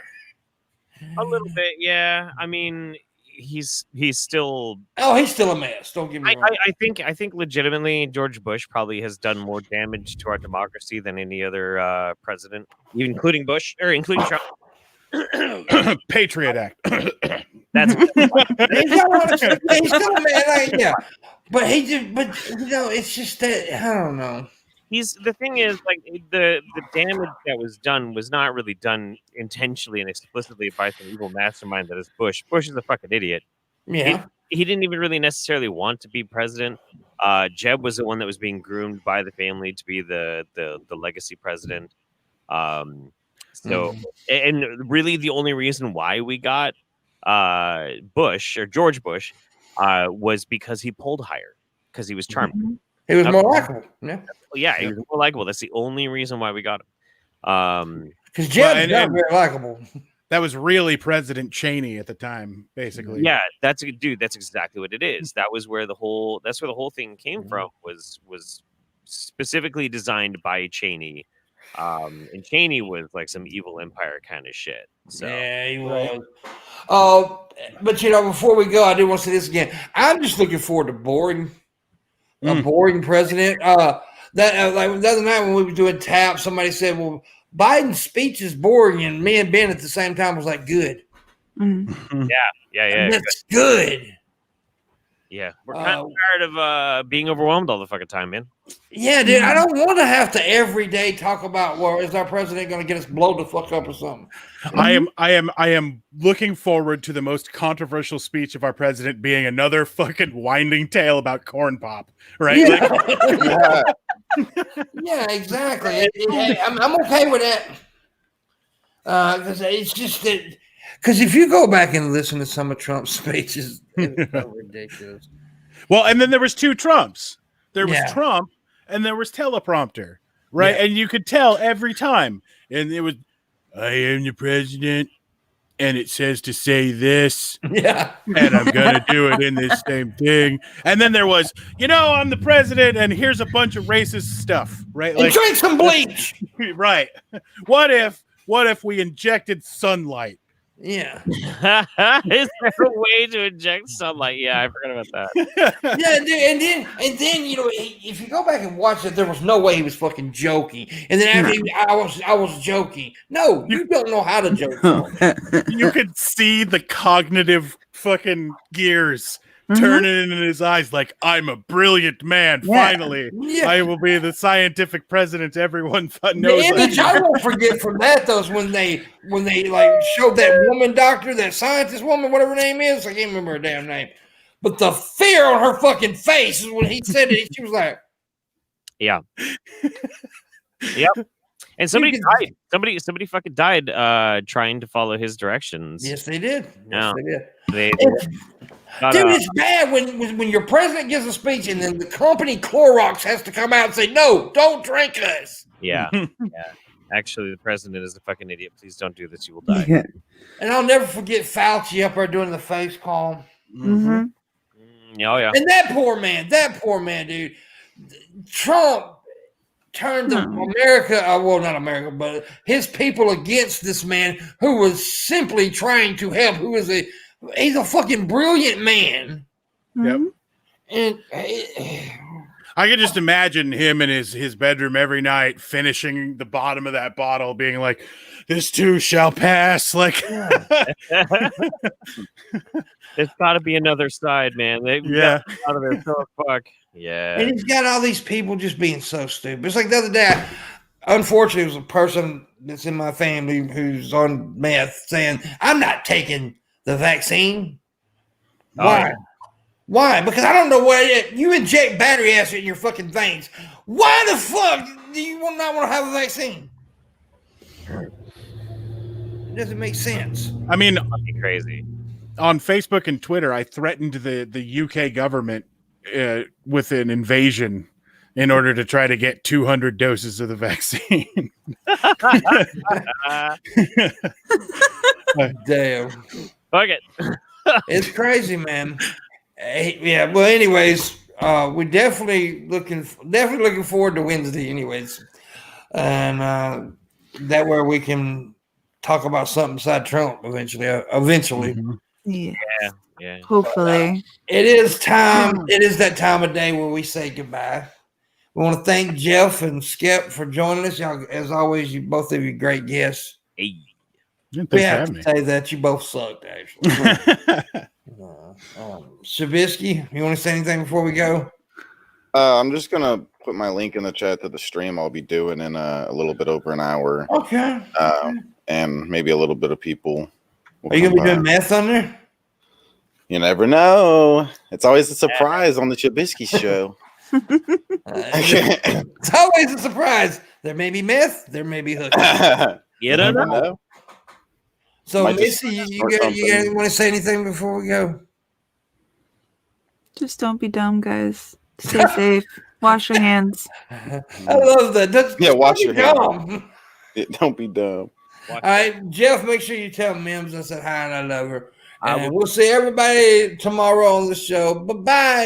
A little bit, yeah. I mean, he's still. Oh, he's still a mess. Don't get me wrong. I think legitimately George Bush probably has done more damage to our democracy than any other president, including Bush or including Trump. Patriot Act. That's he's still a man. Yeah, but it's just that I don't know. The thing is, like, the damage that was done was not really done intentionally and explicitly by some evil mastermind that is Bush. Bush is a fucking idiot. Yeah. He didn't even really necessarily want to be president. Jeb was the one that was being groomed by the family to be the legacy president. And really the only reason why we got Bush or George Bush was because he polled higher, because he was charming. He was more likable. Yeah, he was more likable. That's the only reason why we got him. Because Jeb's not very likable. That was really President Cheney at the time, basically. Yeah, that's exactly what it is. That was where the whole thing came from. Was specifically designed by Cheney. And Cheney was like some evil empire kind of shit. So. Yeah, he was. But before we go, I do want to say this again. I'm just looking forward to a boring president. Like the other night when we were doing tap, somebody said, "Well, Biden's speech is boring," and me and Ben at the same time was like, "Good." Mm-hmm. Yeah. That's good. Yeah, we're kind of tired of being overwhelmed all the fucking time, man. Yeah, dude, I don't want to have to every day talk about, well, is our president going to get us blown the fuck up or something? I am looking forward to the most controversial speech of our president being another fucking winding tale about corn pop, right? Yeah, yeah exactly. I'm okay with that. Because it's just that, because if you go back and listen to some of Trump's speeches, it's so ridiculous. Well, and then there was two Trumps. There was Yeah. Trump and there was teleprompter, right? Yeah. And you could tell every time. And it was, I am the president, and it says to say this, Yeah. and I'm going to do it in this same thing. And then there was, I'm the president, and here's a bunch of racist stuff, right? And drink some bleach. Right. What if we injected sunlight? Yeah. Is there a way to inject sunlight? Yeah, I forgot about that. Yeah, dude, and then if you go back and watch it, there was no way he was fucking joking. And then after I was joking. No, you don't know how to joke. You could see the cognitive fucking gears turning in his eyes like, I'm a brilliant man. Yeah. Finally, Yeah. I will be the scientific president everyone knows. The image I won't forget from that though is when they like showed that woman doctor, that scientist woman, whatever her name is. I can't remember her damn name. But the fear on her fucking face is when he said it. She was like, Yeah. Yep. And somebody died. Somebody fucking died trying to follow his directions. yes, they did. Yeah. Yes, they did. They Dude, it's bad when your president gives a speech and then the company Clorox has to come out and say, no, don't drink us. Yeah. Yeah. Actually, the president is a fucking idiot. Please don't do this. You will die. Yeah. And I'll never forget Fauci up there doing the face calm. Mm-hmm. Oh, yeah. And that poor man, dude. Trump turned America, well, not America, but his people against this man who was simply trying to help, he's a fucking brilliant man. Yep. And I could just imagine him in his bedroom every night finishing the bottom of that bottle, being like, this too shall pass. Like, There's got to be another side, man. They've got out of there. So fuck. Yeah. and he's got all these people just being so stupid. It's like the other day, unfortunately, it was a person that's in my family who's on meth saying, I'm not taking the vaccine. Why? Why? Because I don't know what you inject battery acid in your fucking veins. Why the fuck do you not want to have a vaccine? It doesn't make sense. I mean, That'd be crazy. on Facebook and Twitter, I threatened the UK government with an invasion in order to try to get 200 doses of the vaccine. Damn. Fuck it. It's crazy, man. Yeah. Well, anyways, we're definitely looking forward to Wednesday, anyways, and that way we can talk about something beside Trump eventually. Mm-hmm. Yeah. Yeah. Hopefully. It is time. It is that time of day where we say goodbye. We want to thank Jeff and Skip for joining us. Y'all, as always, you both of you great guests. Hey. We have to say that you both sucked, actually. Shabisky, you want to say anything before we go? I'm just gonna put my link in the chat to the stream I'll be doing in a little bit over an hour. Okay. And maybe a little bit of people. Are you gonna be doing math on there? You never know. It's always a surprise on the Shabisky show. It's always a surprise. There may be meth. There may be hooking. You don't know. So, Might just Missy, you start something. want to say anything before we go? Just don't be dumb, guys. Stay safe. Wash your hands. I love that. Wash your hands. Don't be dumb. All right, Jeff, make sure you tell Mims I said hi and I love her. And we'll see everybody tomorrow on the show. Bye-bye.